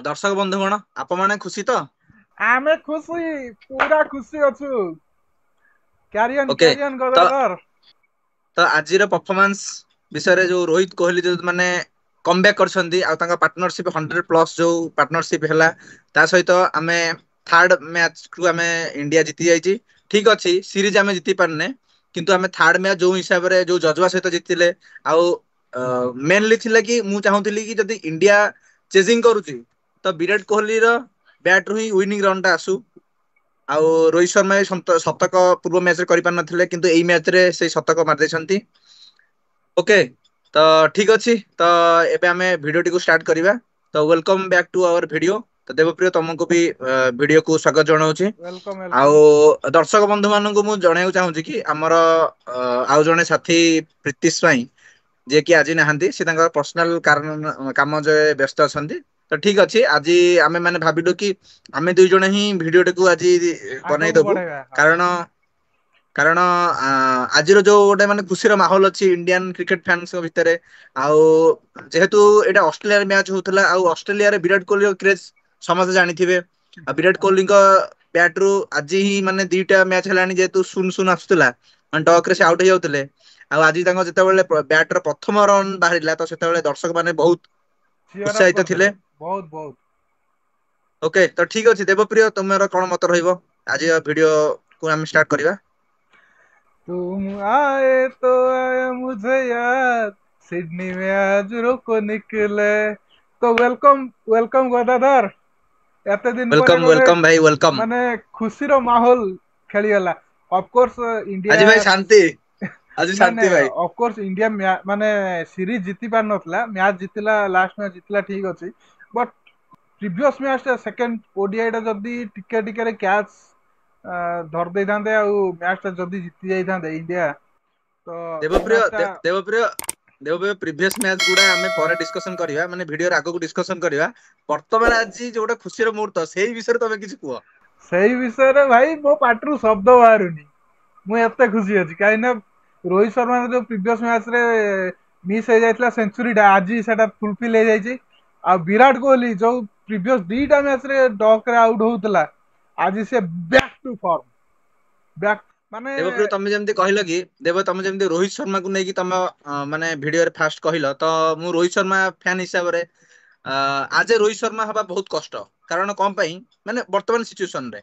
दर्शक बंधुगण आपण माने खुशी तो आमे खुशी पूरा खुशी अछु कैरियन ओके कैरियन तो गदाधर तो आजिर परफॉर्मेंस विषय रे जो रोहित कोहली जो माने कमबैक करछंदी आ तांका पार्टनरशिप 100 प्लस जो पार्टनरशिप हैला ता सहित आमे थर्ड मैच को आमे इंडिया जीती जाईची ठीक अछि सीरीज आमे जीती पारने किंतु आमे थर्ड मैच जो हिसाब रे जो जजवा सहित जीतिले आउ मेनली थिला कि मु चाहुतली कि जदी इंडिया चेजिंग करूची तो विराट कोहली रो बैट रु ही विनिंग रन टा आसु ଆଉ ରୋହିତ ଶର୍ମା ଶତକ ପୂର୍ବ ମ୍ୟାଚ ରେ କରିପାରି ନଥିଲେ କିନ୍ତୁ ଏଇ ମ୍ୟାଚ ରେ ସେଇ ଶତକ ମାରିଦେଇଛନ୍ତି ଓକେ ତ ଠିକ ଅଛି ତ ଏବେ ଆମେ ଭିଡିଓଟିକୁ ଷ୍ଟାର୍ଟ କରିବା ତ welcome back to our video ତ ଦେବପ୍ରିୟ ତମକୁ ବି ଭିଡିଓକୁ ସ୍ୱାଗତ ଜଣାଉଛି वेलकम ଆଉ वेलकम ଦର୍ଶକ ବନ୍ଧୁ ମାନଙ୍କୁ ମୁଁ ଜଣାଇବାକୁ ଚାହୁଁଛି କି ଆମର ଆଉ ଜଣେ ସାଥୀ ପ୍ରୀତିଶ ସ୍ୱାଇଁ ଯିଏ କି ଆଜି ନାହାନ୍ତି ସେ ତାଙ୍କର ପର୍ସନାଲ କାରଣ କାମ ଯେ ବ୍ୟସ୍ତ ଅଛନ୍ତି ତ ଠିକ ଅଛି ଆଜି ଆମେ ମାନେ ଭାବିଲୁ କି ଆମେ ଦୁଇ ଜଣ ହିଁ ଭିଡିଓଟିକୁ ଆଜି आगो को ବନେଇଦବୁ बढ़ेगा हाँ କାରଣ କାରଣ ଆଜିର ଯୋଉ ଗୋଟେ ମାନେ ଖୁସିର ମାହୋଲ ଅଛି ଇଣ୍ଡିଆନ କ୍ରିକେଟ ଫ୍ୟାନ୍ସଙ୍କ ଭିତରେ ଆଉ ଯେହେତୁ ଏଇଟା ଅଷ୍ଟ୍ରେଲିଆରେ ମ୍ୟାଚ ହଉଥିଲା ଆଉ ଅଷ୍ଟ୍ରେଲିଆରେ ବିରାଟ କୋହଲିର କ୍ରେଜ ସମସ୍ତେ ଜାଣିଥିବେ ଆଉ ବିରାଟ କୋହଲିଙ୍କ ବ୍ୟାଟ ରୁ ଆଜି ହିଁ ମାନେ ଦିଟା ମ୍ୟାଚ ହେଲାଣି ଯେହେତୁ ଶୂନ ଶୂନ ଆସୁଥିଲା ମାନେ ଡକ୍ ରେ ସେ ଆଉଟ ହେଇଯାଉଥିଲେ ଆଉ ଆଜି ତାଙ୍କ ଯେତେବେଳେ ବ୍ୟାଟ ର ପ୍ରଥମ ରନ୍ ବାହାରିଲା ତ ସେତେବେଳେ ଦର୍ଶକ ମାନେ ବହୁତ चियर अप ଉତ୍ସାହିତ ଥିଲେ करते बहुत बहुत ଓକେ ତ ଠିକ ଅଛି ଦେବପ୍ରିୟ ତୁମର କଣ ମତ ରହିବ ଆଜି ଭିଡିଓ କୁ ଆମେ ଷ୍ଟାର୍ଟ କରିବା तुम आए तो आया मुझे याद सिडनी में आज रुको निकले तो वेलकम वेलकम गदाधर एते दिन पर ୱେଲକମ गोटे ୱେଲକମ ଭାଇ ୱେଲକମ माने खुशीर माहौल खेलीगला ऑफकोर्स इंडिया ଆଜି ଭାଇ ଶାନ୍ତି ଆଜି ନାଇଁ ଶାନ୍ତି ନାଇଁ ଭାई ଅଫକୋର୍ସ ଇଣ୍ଡିଆ ମାନେ ସିରିଜ ଜିତି ପାରିନଥିଲା ମ୍ୟାଚ ଜିତିଲା ଲାଷ୍ଟ ମ୍ୟାଚ ଜିତିଲା ଠିକ ଅଛି ବଟ୍ ପ୍ରିଭିୟସ୍ ମ୍ୟାଚ ଟା ସେକେଣ୍ଡ ଓଡିଆଇ ଟା ଯଦି ଟିକେ ଟିକେରେ କ୍ୟାଚ ଧରି ଦେଇଥାନ୍ତେ ଆଉ ମ୍ୟାଚ ଟା ଯଦି ଜିତି ଯାଇଥାନ୍ତେ ଇଣ୍ଡିଆ ତ ଏଇ ଦେବପ୍ରିୟ ମ୍ୟାଚ ଟା ଦେବପ୍ରିୟ ଦେବପ୍ରିୟ ପ୍ରିଭିୟସ ମ୍ୟାଚ ଗୁଡା ଆମେ ପରେ ଡିସ୍କସନ କରିବା ମାନେ ଭିଡିଓରେ ଆଗକୁ ଡିସ୍କସନ କରିବା ବର୍ତ୍ତମାନ ଆଜି ଯୋଉଟା ଖୁସିର ମୁହୂର୍ତ୍ତ ସେଇ ବିଷୟରେ ତମେ କିଛି କୁହ ସେଇ ବିଷୟରେ ଭାଇ ମୋ ପାଟିରୁ ଶବ୍ଦ ବାହାରୁନି ମୁଁ ଏତେ ଖୁସି ଅଛି କାହିଁକି ନା ରୋହିତ ଶର୍ମାର ଯୋଉ ପ୍ରିଭିୟସ ମ୍ୟାଚ ରେ ମିସ୍ ହେଇଯାଇଥିଲା ସେଞ୍ଚୁରୀଟା ଆଜି ସେଟା ଫୁଲଫିଲ ହେଇଯାଇଛି ଆଉ ବିରାଟ କୋହଲି ଯୋଉ ପ୍ରିଭିୟସ ଦିଟା ମ୍ୟାଚ ରେ ଡକ୍ ରେ ଆଉଟ ହଉଥିଲା ଆଜି ସେ ବ୍ୟାକ୍ ଟୁ ଫର୍ମ ବ୍ୟାକ୍ ମାନେ ଦେବପ୍ରିୟ ତମେ ଯେମିତି କହିଲ କି ତମେ ଯେମିତି ରୋହିତ ଶର୍ମାକୁ ନେଇକି ତମ ମାନେ ଭିଡିଓରେ ଫାଷ୍ଟ କହିଲ ତ ମୁଁ ରୋହିତ ଶର୍ମା ଫ୍ୟାନ ହିସାବରେ ଆଜ ରୋହିତ ଶର୍ମା ହବା ବହୁତ କଷ୍ଟ କାରଣ କଣ ପାଇଁ ମାନେ ବର୍ତ୍ତମାନ ସିଚୁଏସନ ରେ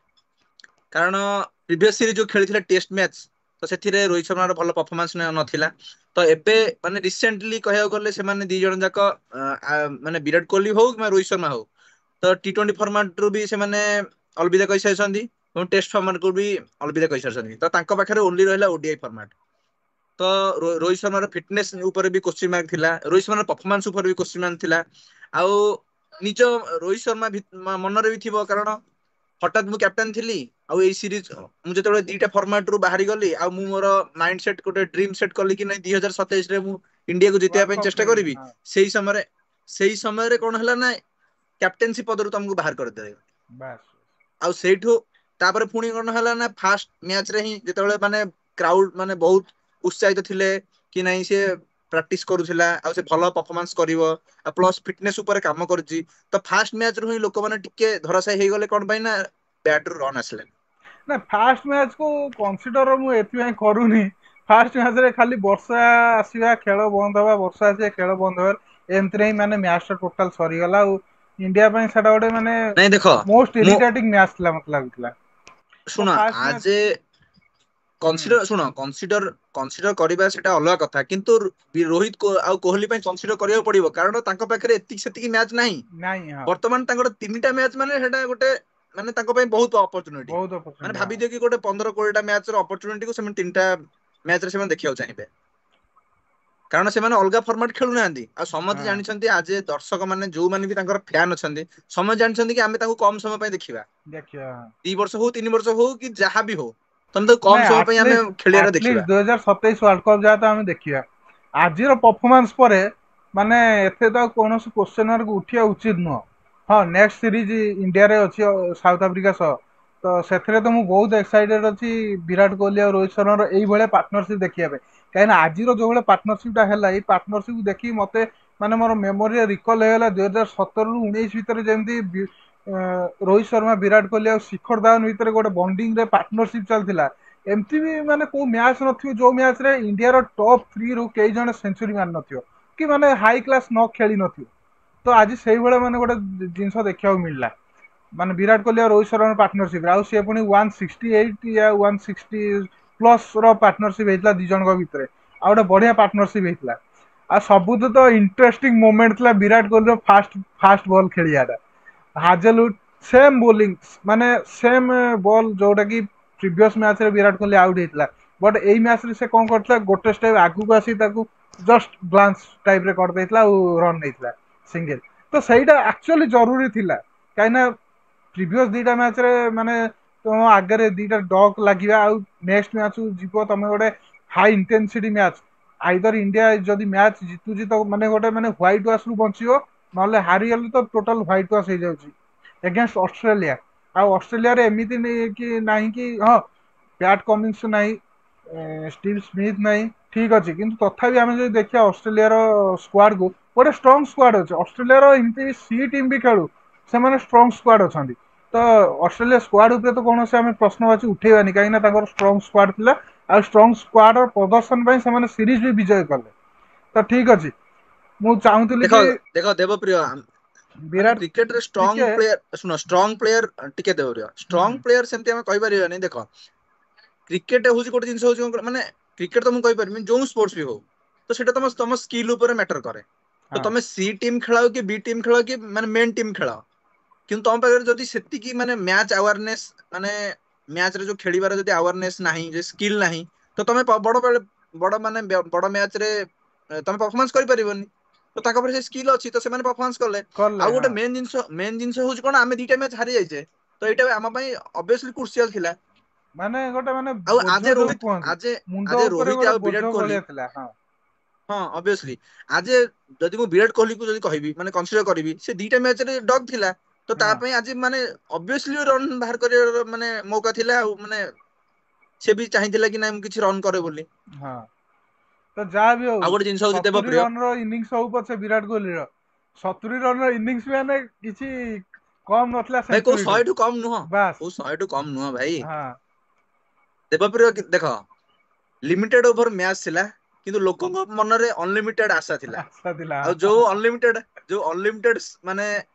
କାରଣ ପ୍ରିଭିୟସ ସିରିଜ ଯୋଉ ଖେଳିଥିଲେ ଟେଷ୍ଟ ମ୍ୟାଚ ତ ସେଥିରେ ରୋହିତ ଶର୍ମାର ଭଲ ପରଫମାନ୍ସ ନଥିଲା ତ ଏବେ ମାନେ ରିସେଣ୍ଟଲି କହିବାକୁ ଗଲେ ସେମାନେ ଦି ଜଣ ଯାକ ମାନେ ବିରାଟ କୋହଲି ହଉ କିମ୍ବା ରୋହିତ ଶର୍ମା ହଉ ତ ଟି ଟ୍ୱେଣ୍ଟି ଫର୍ମାଟ ରୁ ବି ସେମାନେ ଅଲବିଦା କହିସାରିଛନ୍ତି ଏବଂ ଟେଷ୍ଟ ଫର୍ମାଟ କୁ ବି ଅଲବିଦା କହିସାରିଛନ୍ତି ତ ତାଙ୍କ ପାଖରେ ଓନ୍ଲି ରହିଲା ଓଡିଆଇ ଫର୍ମାଟ ତ ରୋହିତ ଶର୍ମାର ଫିଟନେସ୍ ଉପରେ ବି କୋଶ୍ଚିନ୍ ମାର୍କ ଥିଲା ରୋହିତ ଶର୍ମାର ପରଫମାନ୍ସ ଉପରେ ବି କୋଶ୍ଚିନ୍ ମାର୍କ ଥିଲା ଆଉ ନିଜ ରୋହିତ ଶର୍ମା ମନରେ ବି ଥିବ କାରଣ ହଠାତ୍ ମୁଁ କ୍ୟାପ୍ଟେନ ଥିଲି ଆଉ ଏଇ ସିରିଜ ମୁଁ ଯେତେବେଳେ ଦିଟା ଫର୍ମାଟ ରୁ ବାହାରି ଗଲି ଆଉ ମୁଁ ମୋର ମାଇଣ୍ଡ ସେଟ ଗୋଟେ ଡ୍ରିମ ସେଟ କଲି କି ନାଇଁ 2027 ରେ ମୁଁ ଇଣ୍ଡିଆକୁ ଜିତିବା ୱାର୍ଲଡ ପାଇଁ କପ୍ ଚେଷ୍ଟା ଖେଳିବି କରିବି ହଁ ସେଇ ସମୟରେ କଣ ହେଲା ନା କ୍ୟାପ୍ଟେନ୍ସି ପଦରୁ ତମକୁ ବାହାର କରିଦେବେ ବାସ୍ ଆଉ ସେଇଠୁ ତାପରେ ପୁଣି କଣ ହେଲା ନା ଫାଷ୍ଟ ମ୍ୟାଚ ରେ ହିଁ ଯେତେବେଳେ ମାନେ କ୍ରାଉଡ ମାନେ ବହୁତ ଉତ୍ସାହିତ ଥିଲେ କି ନାଇଁ ସେ ପ୍ରାକ୍ଟିସ କରୁଥିଲା ଆଉ ସେ ଭଲ ପରଫମାନ୍ସ କରିବ ଆଉ ପ୍ଲସ ଫିଟନେସ ଉପରେ କାମ କରୁଛି ତ ଫାଷ୍ଟ ମ୍ୟାଚ ରୁ ହିଁ ଲୋକମାନେ ଟିକେ ଧରାଶାୟୀ ହେଇଗଲେ କଣ ପାଇଁ ନା ବ୍ୟାଟ ରୁ ରନ୍ ଆସିଲାନି ନା ଫାଷ୍ଟ ମ୍ୟାଚ କୁ କନସିଡର ମୁଁ ଏଥିପାଇଁ କରୁନି ଫାଷ୍ଟ ମ୍ୟାଚରେ ଖାଲି ବର୍ଷା ଆସିବା ଖେଳ ବନ୍ଦ ହବା ବର୍ଷା ଆସିବା ଖେଳ ବନ୍ଦ ହବା ଏମିତିରେ ହିଁ ମାନେ ମ୍ୟାଚ ଟା ଟୋଟାଲ ସରିଗଲା ଆଉ ଇଣ୍ଡିଆ ପାଇଁ ସେଟା ଗୋଟେ ମାନେ ନାଇଁ ଦେଖ ମୋଷ୍ଟ ମୁଁ ଇରିଟେଟିଂ ମ୍ୟାଚ ଥିଲା ମତେ ଲାଗୁଥିଲା ତ ଶୁଣ ଫାଷ୍ଟ ମ୍ୟାଚ୍ ଆଜ କନସିଡର କରିବା ସେଟା ଅଲଗା କଥା କିନ୍ତୁ ରୋହିତ ଆଉ କୋହଲି ପାଇଁ କନସିଡର କରିବାକୁ ପଡିବ କାରଣ ତାଙ୍କ ପାଖରେ ଏତିକି ସେତିକି ମ୍ୟାଚ ନାହିଁ ନାଇଁ ହଁ ବର୍ତ୍ତମାନ ତାଙ୍କର ତିନିଟା ମ୍ୟାଚ ମାନେ ସେଟା ଗୋଟେ ମାନେ ତାଙ୍କ ପାଇଁ ବହୁତ ଅପରଚୁନିଟି ବହୁତ ମାନେ ଅପରଚୁନିଟି ହଁ ଭାବି ଦିଅ କି ଗୋଟେ 15-20ଟା ମ୍ୟାଚର ଅପରଚୁନିଟିକୁ ସେମାନେ ତିନିଟା ମ୍ୟାଚରେ ସେମାନେ ଦେଖିବାକୁ ଚାହିଁବେ କାରଣ ସେମାନେ ଅଲଗା ଫର୍ମାଟ ଖେଳୁନାହାନ୍ତି ଆଉ ସମସ୍ତେ ହଁ ଜାଣିଛନ୍ତି ଆଜ ଦର୍ଶକ ମାନେ ଯୋଉମାନେ ବି ତାଙ୍କର ଫ୍ୟାନ ଅଛନ୍ତି ସମସ୍ତେ ଜାଣିଛନ୍ତି କି ଆମେ ତାଙ୍କୁ କମ ସମୟ ପାଇଁ ଦେଖିବା ଦେଖିବା 2 ବର୍ଷ ହଉ 3 ବର୍ଷ ହଉ କି ଯାହା ବି ହଉ ତମେ ତ କମ ନାଇଁ ସମୟ ପାଇଁ ଆମେ ଖେଳିବାର ଆଟଲିଷ୍ଟ ଦେଖିବା 2027 ୱାର୍ଲଡ କପ୍ ଯାହା ତ ଆମେ ଦେଖିବା ଆଜିର ପରଫମାନ୍ସ ପରେ ମାନେ ଏତେ ତ କୌଣସି କ୍ୱେଶ୍ଚନ ମାର୍କ ଉଠିବା ଉଚିତ ନୁହଁ ହଁ ନେକ୍ସଟ ସିରିଜ ଇଣ୍ଡିଆରେ ଅଛି ସାଉଥ ଆଫ୍ରିକା ସହ ତ ସେଥିରେ ତ ମୁଁ ବହୁତ ଏକ୍ସାଇଟେଡ ଅଛି ବିରାଟ କୋହଲି ଆଉ ରୋହିତ ଶର୍ମାର ଏଇଭଳିଆ ପାର୍ଟନରସିପ୍ ଦେଖିବା ପାଇଁ କାହିଁକିନା ଆଜିର ଯୋଉ ଭଳିଆ ପାର୍ଟନରସିପ୍ ଟା ହେଲା ଏଇ ପାର୍ଟନରସିପ୍ ଦେଖି ମତେ ମାନେ ମୋର ମେମୋରି ରିକଲ୍ ହେଇଗଲା 2017 ରୁ 19 ଭିତରେ ଯେମିତି ରୋହିତ ଶର୍ମା ବିରାଟ କୋହଲି ଆଉ ଶିଖର ଧାୱନ ଭିତରେ ଗୋଟେ ବଣ୍ଡିଂ ରେ ପାର୍ଟନରସିପ ଚାଲିଥିଲା। ଏମିତି ବି ମାନେ କୋଉ ମ୍ୟାଚ୍ ନଥିବ ଯୋଉ ମ୍ୟାଚ୍ ରେ ଇଣ୍ଡିଆର ଟପ୍ 3 ରୁ କେଇ ଜଣ ସେଞ୍ଚୁରୀ ମାରି ନଥିବ କି ମାନେ ହାଇ କ୍ଲାସ ନ ଖେଳି ନଥିବ। ତ ଆଜି ସେଇଭଳିଆ ମାନେ ଗୋଟେ ଜିନିଷ ଦେଖିବାକୁ ମିଳିଲା। ମାନେ ବିରାଟ କୋହଲି ଆଉ ରୋହିତ ଶର୍ମାର ପାର୍ଟନରସିପ ଆଉ ସିଏ ପୁଣି 168 ୟା 160 ପ୍ଲସ ର ପାର୍ଟନରସିପ ହେଇଥିଲା ଦି ଜଣଙ୍କ ଭିତରେ। ଆଉ ଗୋଟେ ବଢିଆ ପାର୍ଟନରସିପ ହେଇଥିଲା। ଆଉ ସବୁଠୁ ତ ଇଣ୍ଟରେଷ୍ଟିଂ ମୋମେଣ୍ଟ ଥିଲା ବିରାଟ କୋହଲିର ଫାଷ୍ଟ ବଲ ଖେଳିବାଟା। ହାଜେଲଉଡ୍ ସେମ୍ ବୋଲିଂ ମାନେ ସେମ୍ ବଲ୍ ଯୋଉଟା କି ପ୍ରିଭିୟସ ମ୍ୟାଚ୍ ରେ ବିରାଟ କୋହଲି ଆଉଟ୍ ହେଇଥିଲା। ବଟ୍ ଏଇ ମ୍ୟାଚ୍ ରେ ସେ କଣ କରିଥିଲା ଗୋଟେ ଷ୍ଟେପ୍ ଆଗକୁ ଆସି ତାକୁ ଜଷ୍ଟ ଗ୍ଲାନ୍ସ ଟାଇପ ରେ କରିଦେଇଥିଲା ଆଉ ରନ୍ ନେଇଥିଲା ସିଙ୍ଗଲ। ତ ସେଇଟା ଆକ୍ଚୁଆଲି ଜରୁରୀ ଥିଲା କାହିଁକିନା ପ୍ରିଭିୟସ ଦିଟା ମ୍ୟାଚ୍ ରେ ମାନେ ତମ ଆଗରେ ଦିଟା ଡକ୍ ଲାଗିବା ଆଉ ନେକ୍ସଟ ମ୍ୟାଚ୍ କୁ ଯିବ ତମେ ଗୋଟେ high intensity match. Either India ଯଦି ମ୍ୟାଚ୍ ଜିତୁଛି ତ ମାନେ ଗୋଟେ ମାନେ ହ୍ୱାଇଟ୍ ୱାଶ ରୁ ବଞ୍ଚିବ ନହେଲେ ହାରିଗଲେ ତ ଟୋଟାଲ ହ୍ୱାଇଟ୍ ୱାଶ ହେଇଯାଉଛି ଏଗେନ୍ଷ୍ଟ ଅଷ୍ଟ୍ରେଲିଆ। ଆଉ ଅଷ୍ଟ୍ରେଲିଆରେ ଏମିତି କି ନାହିଁ କି ହଁ ପ୍ୟାଟ କମିନ୍ସ ନାହିଁ ଷ୍ଟିଭ୍ ସ୍ମିଥ ନାହିଁ ଠିକ ଅଛି କିନ୍ତୁ ତଥାପି ଆମେ ଯଦି ଦେଖିବା ଅଷ୍ଟ୍ରେଲିଆର ସ୍କ୍ୱାଡ କୁ ଗୋଟେ ଷ୍ଟ୍ରଙ୍ଗ ସ୍କ୍ୱାଡ ଅଛି। ଅଷ୍ଟ୍ରେଲିଆର ଏମିତି ସି ଟିମ୍ ବି ଖେଳୁ ସେମାନେ ଷ୍ଟ୍ରଙ୍ଗ ସ୍କ୍ୱାଡ ଅଛନ୍ତି। ତ ଅଷ୍ଟ୍ରେଲିଆ ସ୍କ୍ୱାଡ ଉପରେ ତ କୌଣସି ଆମେ ପ୍ରଶ୍ନବାଚୀ ଉଠେଇବାନି କାହିଁକିନା ତାଙ୍କର ଷ୍ଟ୍ରଙ୍ଗ ସ୍କ୍ୱାଡ ଥିଲା ଆଉ ଷ୍ଟ୍ରଙ୍ଗ ସ୍କ୍ୱାଡ ର ପ୍ରଦର୍ଶନ ପାଇଁ ସେମାନେ ସିରିଜ ବି ବିଜୟ କଲେ। ତ ଠିକ ଅଛି ମୁଁ ଚାହୁଁଥିଲି ଦେଖ କି ଦେଖ ଦେବପ୍ରିୟ ମାନେ ବିରାଟ କ୍ରିକେଟରେ ଷ୍ଟ୍ରଙ୍ଗ ଟିକେ ପ୍ଲେୟାର ଶୁଣ ଷ୍ଟ୍ରଙ୍ଗ ପ୍ଲେୟାର ଟିକେ ଦେବପ୍ରିୟ ହୁଁ ଷ୍ଟ୍ରଙ୍ଗ ପ୍ଲେୟାର ସେମିତି ଆମେ କହିପାରିବାନି। ଦେଖ କ୍ରିକେଟ ହଉଛି ଗୋଟେ ଜିନିଷ ହଉଛି ମାନେ କ୍ରିକେଟ ତ ମୁଁ କହିପାରିବି ଯୋଉ ସ୍ପୋର୍ଟସ ବି ହଉ ତ ସେଇଟା ତମ ସ୍କିଲ୍ ଉପରେ ମ୍ୟାଟର କରେ। ତ ହଁ ତମେ ସି ଟିମ୍ ଖେଳ କି ବି ଟିମ୍ ଖେଳ କି ମାନେ ମେନ୍ ଟିମ୍ ଖେଳ କିନ୍ତୁ ତମ ପାଖରେ ଯଦି ସେତିକି ମାନେ ମ୍ୟାଚ୍ ଆୱାରନେସ୍ ମାନେ ମ୍ୟାଚ୍ ରେ ଯୋଉ ଖେଳିବାର ଯଦି ଆୱାରନେସ୍ ନାହିଁ ଯେ ସ୍କିଲ୍ ନାହିଁ ତ ତମେ ବଡ ମାନେ ବଡ ମ୍ୟାଚ୍ ରେ ତମେ ପରଫମାନ୍ସ କରିପାରିବନି। ତ ତାଙ୍କ ପାଖରେ ସେ ସ୍କିଲ୍ ଅଛି ତ ସେମାନେ ପରଫମାନ୍ସ କଲେ। କଲେ ଆଉ ହଁ ଗୋଟେ ମେନ୍ ଜିନିଷ ହଉଛି କଣ ଆମେ ଦିଟା ମ୍ୟାଚ୍ ହାରି ଯାଇଛେ ତ ଏଇଟା ଆମ ପାଇଁ ଅବଭିୟସଲି କ୍ରୁସିଆଲ ଥିଲା। ମାନେ ଗୋଟେ ମାନେ ଆଉ ବୋଝ ଆଜେ ଯୋଉ ରୋହିତ କୁହନ୍ତି ଆଜେ ମୁଣ୍ଡ ଆଜେ ଉପରେ ରୋହିତ ଗୋଟେ ଆଉ ବିରାଟ ବୋଝ କୋହଲି ଭଳିଆ ଥିଲା ହଁ। ହଁ ଅବଭିୟସଲି ଆଜେ ଯଦି ମୁଁ ବିରାଟ କୋହଲିକୁ ଯଦି କହିବି ମାନେ କନସିଡର କରିବି ସେ ଦିଟା ମ୍ୟାଚ୍ ରେ ଡଗ୍ ଥିଲା ତ ତା ହଁ ପାଇଁ ଆଜି ମାନେ ଅବଭିୟସଲି ରନ୍ ବାହାର କରିବାର ମାନେ ମୌକା ଥିଲା ଆଉ ମାନେ ସେ ବି ଚାହିଁଥିଲା କି ନାଇଁ ମୁଁ କିଛି ରନ୍ କରେ ବୋଲି। ହଁ ତ ଯାହା ବି ହଉ ଆଉ ଗୋଟେ ଜିନିଷ ହଉଛି 70 ଦେବପ୍ରିୟ ରନ ର ଇନିଂସ ହଉ ପଛେ ବିରାଟ କୋହଲିର 70 ରନ ର ଇନିଂସ ମାନେ କିଛି କମ ନଥିଲା ଭାଇ କୋଉ ସେଞ୍ଚୁରିଠୁ ଶହେଠୁ କମ୍ ନୁହଁ ବାସ୍ କୋଉ ଶହେଠୁ କମ୍ ନୁହଁ ଭାଇ। ହଁ ଦେବପ୍ରିୟ ଦେଖ ଲିମିଟେଡ ଓଭର ମ୍ୟାଚ୍ ଥିଲା କିନ୍ତୁ ଲୋକଙ୍କ ମନରେ ଅନଲିମିଟେଡ ଆଶା ଥିଲା। ଆଶା ଥିଲା ଆଉ ଯୋଉ ଅନଲିମିଟେଡ ମାନେ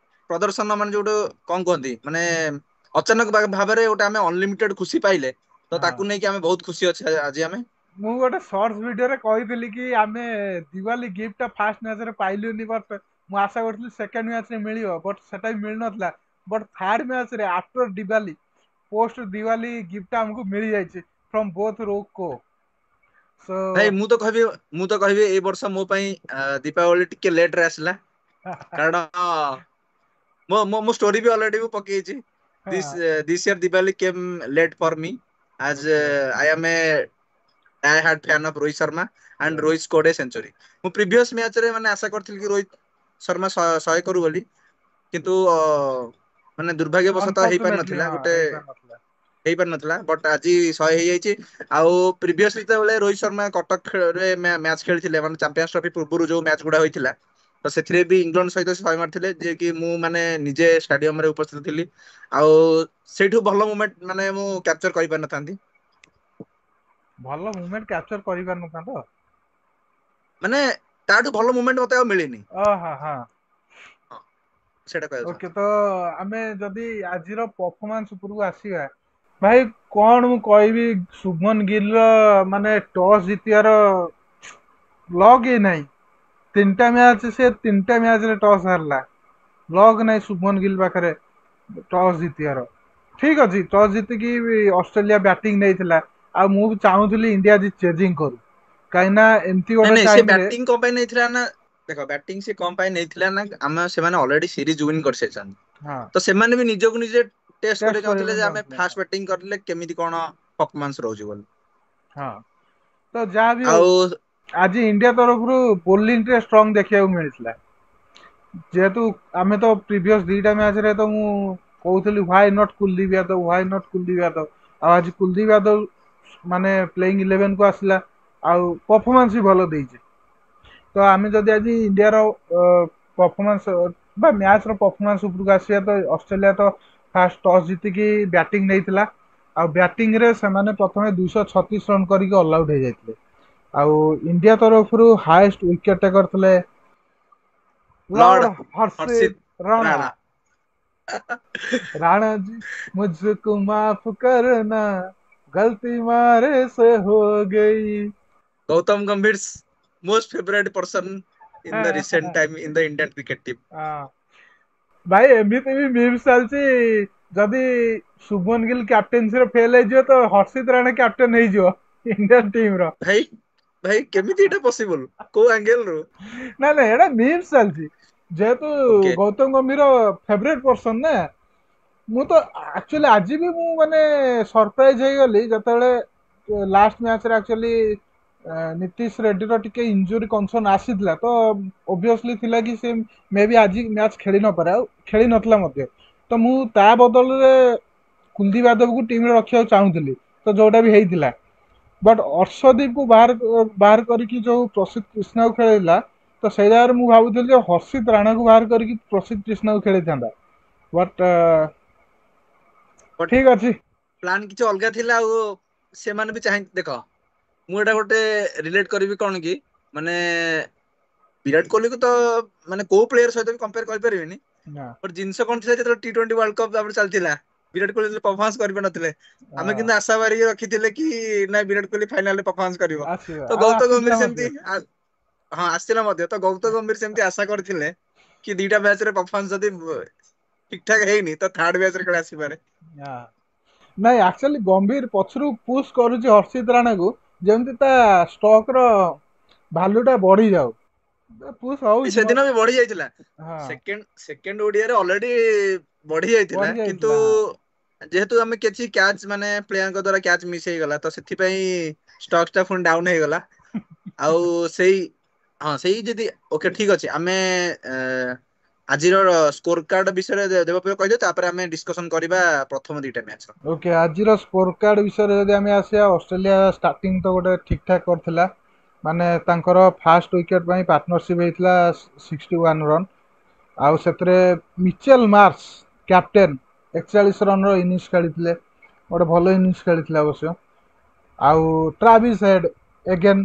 ପ୍ରଦର୍ଶନ ମାନେ ଯୋଉଟା କଣ କୁହନ୍ତି ମାନେ ଅଚାନକ ଭାବରେ ଗୋଟେ ଆମେ ଅନଲିମିଟେଡ ଖୁସି ପାଇଲେ ତ ହଁ ତାକୁ ନେଇକି ଆମେ ବହୁତ ଖୁସି ଅଛେ ଆଜି ଆମେ। ମୁଁ ଗୋଟେ ସର୍ଟସ ଭିଡିଓରେ କହିଥିଲି କି ଆମେ ଦିୱାଲି ଗିଫ୍ଟ ଟା ଫାଷ୍ଟ ମ୍ୟାଚରେ ପାଇଲୁନି ବଟ ମୁଁ ଆଶା କରୁଥିଲି ସେକେଣ୍ଡ ମ୍ୟାଚରେ ମିଳିବ ବଟ ସେଟା ବି ମିଳିନଥିଲା। ବଟ ଥାର୍ଡ ମ୍ୟାଚରେ after Diwali post Diwali gift ଆମକୁ ମିଳିଯାଇଛି ଫ୍ରମ ବୋଥ ରୋ କୋ। ସୋ ଭାଇ ମୁଁ ତ କହିବି ଏଇ ବର୍ଷ ମୋ ପାଇଁ ଦୀପାବଳି ଟିକେ ଲେଟ ରେ ଆସିଲା। କାରଣ ମୋ ଷ୍ଟୋରି ବି ଅଲରେଡି ମୁଁ ପକେଇଛି। ଦିସ୍ ଇୟର ଦିୱାଲି କେମ୍ late for me as okay I am a die hard fan of Rohit Sharma and yes Rohit scored a century. ମୁଁ ପ୍ରିଭିୟସ ମ୍ୟାଚରେ ମାନେ ଆଶା କରିଥିଲି କି ରୋହିତ ଶର୍ମା 100 କରୁ ବୋଲି କିନ୍ତୁ ମାନେ ଦୁର୍ଭାଗ୍ୟବଶତଃ ଅନଫର୍ଚୁନେଟଲି ହେଇପାରିନଥିଲା ହଁ ଗୋଟେ ହେଇପାରିନଥିଲା ହେଇପାରିନଥିଲା ବଟ୍ ଆଜି 100 ହେଇଯାଇଛି। ଆଉ ପ୍ରିଭିୟସଲି ଯେତେବେଳେ ରୋହିତ ଶର୍ମା କଟକରେ ମ୍ୟାଚ୍ ଖେଳିଥିଲେ ମାନେ ଚାମ୍ପିୟନ୍ସ ଟ୍ରଫି ପୂର୍ବରୁ ଯୋଉ ମ୍ୟାଚ୍ ଗୁଡା ହୋଇଥିଲା ତ ସେଥିରେ ବି ଇଂଲଣ୍ଡ ସହିତ 100 ମାରିଥିଲେ ଯିଏ କି ମୁଁ ମାନେ ନିଜେ ଷ୍ଟାଡିୟମ ରେ ଉପସ୍ଥିତ ଥିଲି। ଆଉ ସେଇଠୁ ଭଲ ମୁମେଣ୍ଟ ମାନେ ମୁଁ କ୍ୟାପଚର କରିପାରିନଥାନ୍ତି। ଭଲ ମୁଭମେଣ୍ଟ କ୍ୟାପଚର କରିପାରିନଥାନ୍ତ? ମାନେ ତାଠୁ ଭଲ ମୁମେଣ୍ଟ ମତେ ଆଉ ମିଳିନି। ଓ ହ ହଁ। ହଁ ସେଇଟା କହିବାକୁ ଓକେ ଚାହୁଁଥିଲି। ତ ଆମେ ଯଦି ଆଜିର ପରଫମାନ୍ସ ଉପରକୁ ଆସିବା ଭାଇ କଣ ମୁଁ କହିବି ଶୁଭନ ଗିଲ୍ ର ମାନେ ଟସ୍ ଜିତିବାର ଲକ୍ ହିଁ ନାହିଁ। ତିନିଟା ମ୍ୟାଚ ସେ ତିନିଟା ମ୍ୟାଚରେ ଟସ୍ ହାରିଲା। ଲକ୍ ନାଇଁ ଶୁଭନ ଗିଲ୍ ପାଖରେ ଟସ୍ ଜିତିବାର। ଠିକ ଅଛି ଟସ୍ ଜିତିକି ଅଷ୍ଟ୍ରେଲିଆ ବ୍ୟାଟିଂ ନେଇଥିଲା। ଆଉ ମୁଁ ବି ଚାହୁଁଥିଲି ଇଣ୍ଡିଆ ଆଜି ଚେଜିଂ କରୁ କାହିଁକି ନା ନାଇଁ ଗୋଟେ ନାଇଁ ସେ ଟାଇମରେ ବ୍ୟାଟିଂ କଣ ପାଇଁ ନେଇଥିଲା ନା ଦେଖ ବ୍ୟାଟିଂ ସେ କଣ ପାଇଁ ନେଇଥିଲା ନା ସେମାନେ ଅଲରେଡି ସିରିଜ ୱିନ୍ କରିସାରିଛନ୍ତି। ହଁ ତ ସେମାନେ ବି ନିଜକୁ ନିଜେ ଟେଷ୍ଟ କରିବାକୁ ଚାହୁଁଥିଲେ ଯେ ଆମେ ଫାଷ୍ଟ ବ୍ୟାଟିଂ କରିଲେ କେମିତି କଣ ପରଫମାନ୍ସ ରହୁଛି ବୋଲି। ହଁ ତ ଯାହା ବି ହଉ ଆଉ ଆଜି ଇଣ୍ଡିଆ ତରଫରୁ ବୋଲିଂ ଟେ ଷ୍ଟ୍ରଙ୍ଗ ଦେଖିବାକୁ ମିଳିଥିଲା। ଯେହେତୁ ଆମେ ତ ପ୍ରିଭିୟସ ଦିଟା ମ୍ୟାଚରେ ତ ମୁଁ କହୁଥିଲି why not Kuldeep Yadav why not Kuldeep Yadav ଆଉ ଆଜି କୁଲଦୀପ ୟାଦବ ମାନେ ପ୍ଲେଇଙ୍ଗ ଇଲେଭେନ କୁ ଆସିଲା ଆଉ ପରଫମାନ୍ସ ବି ଭଲ ଦେଇଛି। तो आम जदि आज इंडिया परफॉर्मेंस बा मैच परफॉर्मेंस उपरको आसिया तो ऑस्ट्रेलिया तो फास्ट टॉस जीतिकी बैटिंग नहीं आ बैटिंग रे से माने प्रथमे 236 रन करके ऑल आउट हो जाते आउ इंडिया तरफ हाईएस्ट विकेट टेकर थे लॉर्ड लॉर्ड हर्षित हर्षित राणा। राणा। राणा जी मुझको माफ करना गलती मारे से हो गई। गौतम गंभीर most favourite person in the recent time in the Indian cricket team. हाँ, भाई एमती भी मीम्स चलती जदि शुभमन गिल कैप्टेनसी रे फेल हो तो हर्षित राणा कैप्टेन हो इंडियन टीम रो। भाई भाई केमिति एटा पॉसिबल को एंगल रो? ना ना एटा मीम्स चलती जेहेतु ओके गौतम गंभीर फेवरेट पर्सन ना मु तो एक्चुअली आज भी मु माने सरप्राइज हो गली जते लास्ट मैच रे एक्चुअली नीतीश रेड्डी रो टिके इंजुरी कंसर्न आसीथिला तो ऑब्वियसली थिला कि से मे बी आज मैच खेली न पारे खेली नतला मध्य तो मु ता बदल रे कुलदीप यादव को टीम रे रखिया चाहूଥିଲି तो जोटा भी हेइथिला बट अर्शदीप को बाहर करके जो प्रसिद्ध कृष्णा को खेलैला तो से जगह मु भाबुଥିଲି जे हर्षित राणा को बाहर करके प्रसिद्ध कृष्णा को खेलै थांदा बट बट ठीक अछि। प्लान किछ अलगा थिला से माने भी चाहि देखो मु एटा गोटे रिलेट करबी कोन कि माने विराट कोहली को तो माने को प्लेयर सहित भी कंपेयर कर परिबेनी ना बट जिनस कोन थिला जे टी20 वर्ल्ड कप तापर चलतिला विराट कोहली परफॉर्मेंस करबे नथिले आमे हाँ, किंतु आशा बारी रखिथिले कि ना विराट कोहली फाइनल में परफॉर्मेंस करिवो। आसीबा तो आ गौतम गंभीर आसीथिला सेमती मध्य हाँ आसला मध्य तो गौतम गंभीर सेमती आशा करथिले कि दीटा मैच रे परफॉर्मेंस जदी ठीक ठाक हेइनी तो थर्ड मैच रे केला आसी पारे। हाँ। ନାଇଁ ଆକ୍ଚୁଆଲି ଗମ୍ଭୀର ପଛରୁ ପୁsh କରୁଛି ହର୍ଷିତ ରାଣାକୁ ଯେମିତି ତା ଷ୍ଟକ୍ ର ଭାଲ୍ୟୁ ଟା ବଢି ଯାଉ ପୁsh ହଉଛି ସେଦିନ ବି ବଢି ଯାଇଥିଲା ହଁ ସେକେଣ୍ଡ ଓଡିଆରେ ଅଲରେଡି ବଢି ଯାଇଥିଲା ବଢି କିନ୍ତୁ ଯାଇଥିଲା ହଁ ଯେହେତୁ ଆମେ କିଛି କ୍ୟାଚ୍ ମାନେ ପ୍ଲେୟରଙ୍କ ଦ୍ଵାରା କ୍ୟାଚ୍ ମିସ୍ ହେଇଗଲା ତ ସେଥିପାଇଁ ଷ୍ଟକ୍ସ ଟା ପୁଣି ଡାଉନ ହେଇଗଲା ଆଉ ସେଇ ହଁ ସେଇ ଯଦି ଓକେ ଠିକ ଅଛି ଆମେ ଆଜିର ସ୍କୋର କାର୍ଡ ବିଷୟରେ ଦେବପ୍ରିୟ କହିଦିଅ ତାପରେ ଆମେ ଡିସ୍କସନ କରିବା ପ୍ରଥମ ଦିଟା ମ୍ୟାଚ୍। ଓକେ ଆଜିର ସ୍କୋର କାର୍ଡ ବିଷୟରେ ଯଦି ଆମେ ଆସିବା ଅଷ୍ଟ୍ରେଲିଆ ଷ୍ଟାର୍ଟିଂ ତ ଗୋଟେ ଠିକ୍ ଠାକ୍ କରିଥିଲା ମାନେ ତାଙ୍କର ଫାଷ୍ଟ ୱିକେଟ୍ ପାଇଁ ପାର୍ଟନରସିପ୍ ହେଇଥିଲା 61 ରନ୍ ଆଉ ସେଥିରେ ମିଚେଲ ମାର୍ସ କ୍ୟାପ୍ଟେନ୍ 41 ରନ୍ ର ଇନିଂସ ଖେଳିଥିଲେ ଗୋଟେ ଭଲ ଇନିଂସ ଖେଳିଥିଲେ ଅବଶ୍ୟ ଆଉ ଟ୍ରାଭିସ୍ ହେଡ୍ ଏଗେନ୍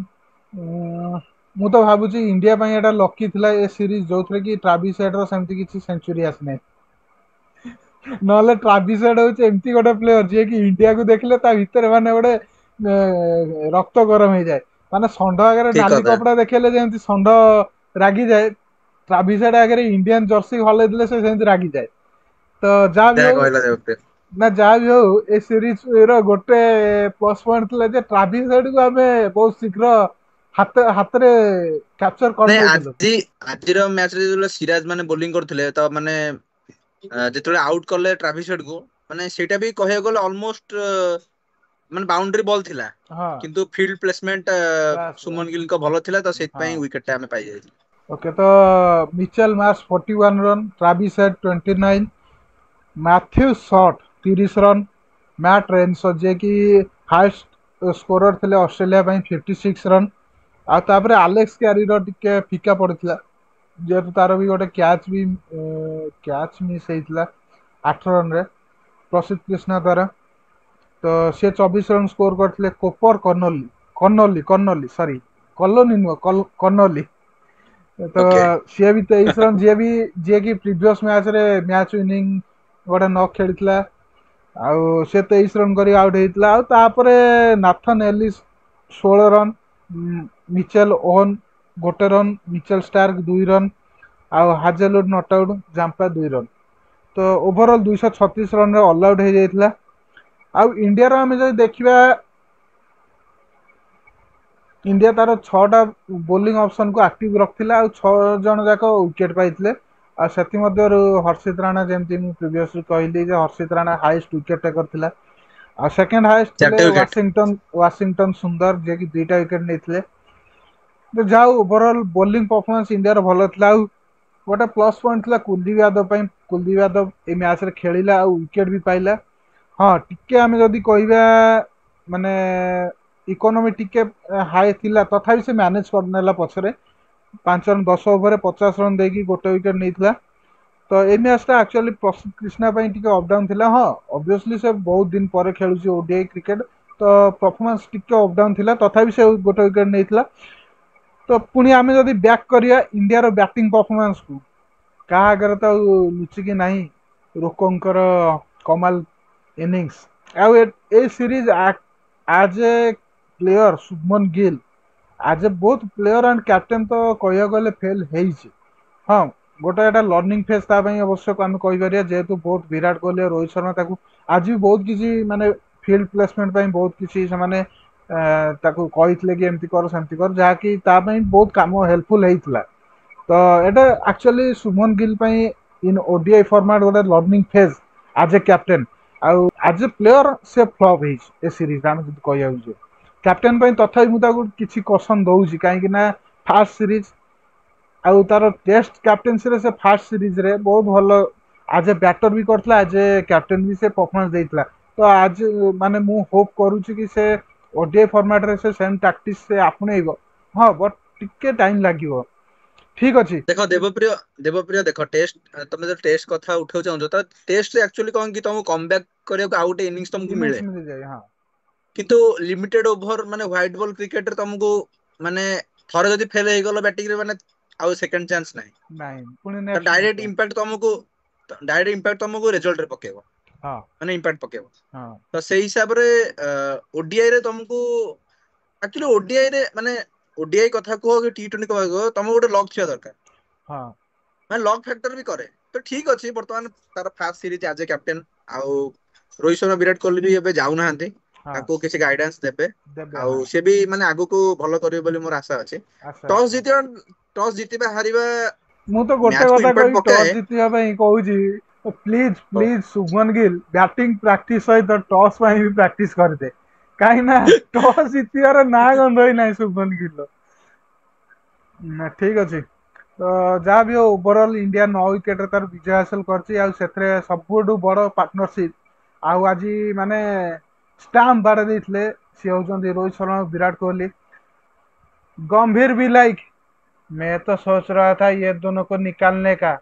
ମୁଁ ତ ଭାବୁଛି ଇଣ୍ଡିଆ ପାଇଁ ଏଇଟା ଲକି ଥିଲା ଏ ସିରିଜ ଯୋଉଥିରେ କି ଟ୍ରାଭିସ୍ ହେଡ୍ ର ସେମିତି କିଛି ସେଞ୍ଚୁରୀ ଆସିନାହିଁ ନହେଲେ ଟ୍ରାଭିସ୍ ହେଡ୍ ହଉଛି ଏମିତି ଗୋଟେ ପ୍ଲେୟର ଯିଏ କି ଇଣ୍ଡିଆକୁ ଦେଖିଲେ ତା ଭିତରେ ମାନେ ଗୋଟେ ରକ୍ତ ଗରମ ହେଇଯାଏ ମାନେ ଷଣ୍ଢ ଆଗରେ ଠିକ ନାଲି କଥା କପଡା ଦେଖେଇଲେ ଯେମିତି ଷଣ୍ଢ ରାଗିଯାଏ ଟ୍ରାଭିସ୍ ହେଡ୍ ଆଗରେ ଇଣ୍ଡିଆନ ଜର୍ସି ହଲେଇ ଦେଲେ ସେ ସେମିତି ରାଗିଯାଏ ତ ଯାହା ବି ଯାହା ହଉ କହିଲା ଦେବପ୍ରିୟ ନା ଯାହା ବି ହଉ ଏ ସିରିଜ ର ଗୋଟେ ପ୍ଲସ ପଏଣ୍ଟ ଥିଲା ଯେ ଟ୍ରାଭିସ୍ ହେଡ୍ କୁ ଆମେ ବହୁତ ଶୀଘ୍ର ହାତରେ କ୍ୟାପଚର ନାଇଁ କରିନେଇଥିଲୁ। ଆଜିର ମ୍ୟାଚ୍ ରେ ଯେତେବେଳେ ସିରାଜ ମାନେ ବୋଲିଂ କରୁଥିଲେ ତ ମାନେ ଯେତେବେଳେ ଆଉଟ୍ କଲେ ଟ୍ରାଭିସ୍ ହେଡ୍ କୁ ମାନେ ସେଇଟା ବି କହିବାକୁ ଗଲେ ଅଲମୋଷ୍ଟ ମାନେ ବାଉଣ୍ଡ୍ରି ବଲ୍ ଥିଲା ହଁ କିନ୍ତୁ ଫିଲ୍ଡ ପ୍ଲେସମେଣ୍ଟ ବାସ୍ ବାସ୍ ସୁମନ ଗିଲଙ୍କ ଭଲ ଥିଲା ତ ହଁ ସେଥିପାଇଁ ୱିକେଟ ଟା ଆମେ ପାଇଯାଇଥିଲୁ। ଓକେ ତ Mitchell Marsh 41 run Travis Head 29 Matthew Short 30 run Matt Renshaw ଯିଏକି ହାଏଷ୍ଟ ସ୍କୋରର ଥିଲେ ଅଷ୍ଟ୍ରେଲିଆ ପାଇଁ 56 ରନ୍ ଆଉ ତାପରେ ଆଲେକ୍ସ କ୍ୟାରିର ଟିକେ ଫିକା ପଡିଥିଲା ଯେହେତୁ ତାର ବି ଗୋଟେ କ୍ୟାଚ୍ ମିସ୍ ହେଇଥିଲା 8 ରନ୍ରେ ପ୍ରସିଦ୍ଧ କ୍ରିଷ୍ଣା ଦ୍ୱାରା ତ ସେ 24 ରନ୍ ସ୍କୋର କରିଥିଲେ କୋପର କର୍ଣ୍ଣଲି ସରି କଲୋନି ନୁହଁ କର୍ଣ୍ଣଲି ତ ଓକେ ସିଏ ବି 23 ରନ୍ ଯିଏ କି ପ୍ରିଭିୟସ୍ ମ୍ୟାଚରେ ମ୍ୟାଚ୍ ୱିନିଂ ଗୋଟେ ନ ଖେଳିଥିଲା ଆଉ ସେ 23 ରନ୍ କରି ଆଉଟ୍ ହେଇଥିଲା ଆଉ ତାପରେ Nathan Ellis 16 run Mitchell Owen 1 run Mitchell Starc 2 run ଆଉ Hazlewood not out Zampa 2 run ତ ଓଭରଅଲ୍ 236 ରନ୍ ରେ ଅଲ୍ ଆଉଟ୍ ହେଇଯାଇଥିଲା ଆଉ ଇଣ୍ଡିଆର ଆମେ ଯଦି ଦେଖିବା ଇଣ୍ଡିଆ ତାର 6ଟା ବୋଲିଂ ଅପସନକୁ ଆକ୍ଟିଭ ରଖିଥିଲା ଆଉ 6 ଜଣ ଯାକ ୱିକେଟ୍ ପାଇଥିଲେ ଆଉ ସେଥିମଧ୍ୟରୁ ହର୍ଷିତ ରାଣା ଯେମିତି ମୁଁ ପ୍ରିଭିୟସଲି କହିଲି ଯେ Harshit Rana highest wicket taker ଥିଲା ଆଉ ସେକେଣ୍ଡ ହାଇଏଷ୍ଟ ଥିଲେ 4ଟେ ୱିକେଟ। ୱାଶିଂଟନ ସୁନ୍ଦର ଯିଏକି 2ଟା ୱିକେଟ୍ ନେଇଥିଲେ ଯାହା ଓଭରଅଲ୍ ବୋଲିଂ ପରଫର୍ମାନ୍ସ ଇଣ୍ଡିଆର ଭଲ ଥିଲା ଆଉ ଗୋଟେ ପ୍ଲସ୍ ପଏଣ୍ଟ ଥିଲା କୁଲଦୀପ ଯାଦବ ପାଇଁ କୁଲଦୀପ ଯାଦବ ଏଇ ମ୍ୟାଚରେ ଖେଳିଲା ଆଉ ୱିକେଟ୍ ବି ପାଇଲା ହଁ ଟିକେ ଆମେ ଯଦି କହିବା ମାନେ ଇକୋନୋମି ଟିକେ ହାଇ ଥିଲା ତଥାପି ସେ ମ୍ୟାନେଜ କରିନେଲା ପଛରେ ପାଞ୍ଚ ରନ୍ 10 ଓଭରରେ 50 ରନ୍ ଦେଇକି ଗୋଟେ ୱିକେଟ୍ ନେଇଥିଲା। ତ ଏଇ ମ୍ୟାଚ୍ଟା ଆକ୍ଚୁଆଲି ପ୍ରସିଦ୍ଧ କ୍ରିଷ୍ଣା ପାଇଁ ଟିକେ ଅପ୍ ଡାଉନ୍ ଥିଲା। ହଁ ଅବଭିୟସଲି ସେ ବହୁତ ଦିନ ପରେ ଖେଳୁଛି ଓଡିଆଇ କ୍ରିକେଟ, ତ ପରଫର୍ମାନ୍ସ ଟିକେ ଅପ୍ ଡାଉନ୍ ଥିଲା, ତଥାପି ସେ ଗୋଟେ ୱିକେଟ୍ ନେଇଥିଲା। ତ ପୁଣି ଆମେ ଯଦି ବ୍ୟାକ୍ କରିବା ଇଣ୍ଡିଆର ବ୍ୟାଟିଂ ପରଫର୍ମାନ୍ସକୁ, କାହା ଆଗରେ ତ ଆଉ ଲୁଚିକି ନାହିଁ ରୋକଙ୍କର କମାଲ ଇନିଂସ। ଆଉ ଏ ସିରିଜ ଆଜ ଏ ପ୍ଲେୟର ଶୁଭମନ ଗିଲ୍ ଆଜ ଏ ବୋଥ ପ୍ଲେୟର ଆଣ୍ଡ କ୍ୟାପ୍ଟେନ୍ ତ କହିବାକୁ ଗଲେ ଫେଲ୍ ହେଇଛି। ହଁ ଗୋଟେ ଏଟା ଲର୍ଣ୍ଣିଂ ଫେଜ୍ ତା ପାଇଁ ଅବଶ୍ୟ ଆମେ କହିପାରିବା, ଯେହେତୁ ବହୁତ ବିରାଟ କୋହଲି ଆଉ ରୋହିତ ଶର୍ମା ତାକୁ ଆଜି ବି ବହୁତ କିଛି ମାନେ ଫିଲ୍ଡ ପ୍ଲେସମେଣ୍ଟ ପାଇଁ ବହୁତ କିଛି ସେମାନେ ତାକୁ କହିଥିଲେ କି ଏମିତି କର ସେମିତି କର, ଯାହାକି ତା ପାଇଁ ବହୁତ କାମ ହେଲ୍ପଫୁଲ ହେଇଥିଲା। ତ ଏଟା ଆକ୍ଚୁଆଲି ଶୁଭମନ ଗିଲ୍ ପାଇଁ ଇନ୍ ଓଡିଆଇ ଫର୍ମାଟ ଗୋଟେ ଲର୍ଣ୍ଣିଂ ଫେଜ୍ ଆଜ୍ ଏ କ୍ୟାପ୍ଟେନ୍। ଆଉ ଆଜ୍ ଏ ପ୍ଲେୟର ସେ ଫ୍ଲପ୍ ହେଇଛି ଏ ସିରିଜ ଆମେ ଯଦି କହିବାକୁ ଯିବା। କ୍ୟାପ୍ଟେନ୍ ପାଇଁ ତଥାପି ମୁଁ ତାକୁ କିଛି କସନ ଦଉଛି, କାହିଁକି ନା ଫାର୍ଷ୍ଟ ସିରିଜ ଆଉ ତାର ଟେଷ୍ଟ କ୍ୟାପ୍ଟେନ୍ସିରେ ସେ ଫାର୍ଷ୍ଟ ସିରିଜରେ ବହୁତ ଭଲ ଆଜ୍ ଏ ବ୍ୟାଟର ବି କରିଥିଲା, ଆଜ୍ ଏ କ୍ୟାପ୍ଟେନ୍ ବି ସେ ପରଫର୍ମାନ୍ସ ଦେଇଥିଲା। ତ ଆଜି ମାନେ ମୁଁ ହୋପ୍ କରୁଛି କି ସେ ଓଡିଆଇ ଫର୍ମାଟରେ ସେ ସେମ୍ ଟାକ୍ଟିକ୍ସ ସେ ଆପଣେଇବ। ହଁ ବଟ୍ ଟିକେ ଟାଇମ୍ ଲାଗିବ। ଠିକ ଅଛି। ଦେଖ ଦେବପ୍ରିୟ ଦେଖ ଟେଷ୍ଟ, ତମେ ଯଦି ଟେଷ୍ଟ କଥା ଉଠାଉ ଚାହୁଁଛ ତ ଟେଷ୍ଟରେ ଆକ୍ଚୁଆଲି କଣ କି ତମକୁ କମ୍ ବ୍ୟାକ୍ କରିବାକୁ ଆଉ ଗୋଟେ ଇନିଂସ ତମକୁ ମିଳେ। ଇନିଂସ ମିଳିଯାଏ ହଁ। କିନ୍ତୁ ଲିମିଟେଡ ଓଭର ମାନେ ହ୍ୱାଇଟ୍ ବଲ୍ କ୍ରିକେଟରେ ତମକୁ ମାନେ ଥରେ ଯଦି ଫେଲ ହେଇଗଲ ବ୍ୟାଟିଂରେ ମାନେ ଆଉ ସେକେଣ୍ଡ ଚାନ୍ସ ନାହିଁ। ନାଇଁ ପୁଣି ତ ନେକ୍ସଟ ଡାଇରେକ୍ଟ ମୌକା। ଇମ୍ପାକ୍ଟ ତମକୁ ରେଜଲ୍ଟରେ ପକେଇବ, ହଁ ମାନେ ଇମ୍ପାକ୍ଟ ପକେଇବ। ହଁ ତ ସେଇ ହିସାବରେ ଓଡିଆଇ ରେ ତମକୁ ଆକ୍ଚୁଆଲି ଓଡିଆଇ ରେ ମାନେ ଓଡିଆଇ କଥା କୁହ କି T20 କଥା କୁହ, ତମକୁ ଗୋଟେ ଲକ୍ ଥିବା ଦରକାର। ହଁ ମାନେ ଲକ୍ ଫ୍ୟାକ୍ଟର ବି କରେ। ତ ଠିକ ଅଛି ବର୍ତ୍ତମାନ ତାର ଫାର୍ଷ୍ଟ ସିରିଜ ଆଜ ଏ କ୍ୟାପ୍ଟେନ୍, ଆଉ ରୋହିତ ଶର୍ମା ବିରାଟ କୋହଲି ବି ଏବେ ଯାଉନାହାନ୍ତି, ହଁ ତାକୁ କିଛି ଗାଇଡାନ୍ସ ଦେବେ। ଦେବେ ଆଉ ହଁ। ସେ ବି ମାନେ ଆଗକୁ ଭଲ କରିବେ ବୋଲି ମୋର ଆଶା ଅଛି। ଆଶା ଟସ୍ ଅଛି ହଁ। ଜିତିବା ଟସ୍ ଜିତିବା ହାରିବା ମୁଁ ତ ଗୋଟେ ମ୍ୟାଚ୍ କୁ କଥା ଇମ୍ପାକ୍ଟ କହିବି ପକାଏ। ଟସ୍ ଜିତିବା ପାଇଁ କହୁଛି, ପ୍ଲିଜ ହଉ। Please Shubman Gill batting practice ସହିତ ଟସ୍ ପାଇଁ ବି ପ୍ରାକ୍ଟିସ କରିଦେ, କାହିଁକି ନା ଟସ୍ ଜିତିବାର ନାଁ ଗନ୍ଧ ହିଁ ନାହିଁ ଶୁଭମନ ଗିଲ୍। ଠିକ ଅଛି। ତ ଯାହା ବି ହଉ ଓଭରଅଲ୍ ଇଣ୍ଡିଆ 9 ୱିକେଟରେ ତାର ବିଜୟ ହାସଲ କରିଛି, ଆଉ ସେଥିରେ ସବୁଠୁ ବଡ ପାର୍ଟନରସିପ ଆଉ ଆଜି ମାନେ ଷ୍ଟାମ୍ପ ବାଡେଇ ଦେଇଥିଲେ, ସିଏ ହଉଛନ୍ତି ରୋହିତ ଶର୍ମା ବିରାଟ କୋହଲି। गंभीर भी लाइक मैं तो सोच रहा था ये दोनों को निकालने का,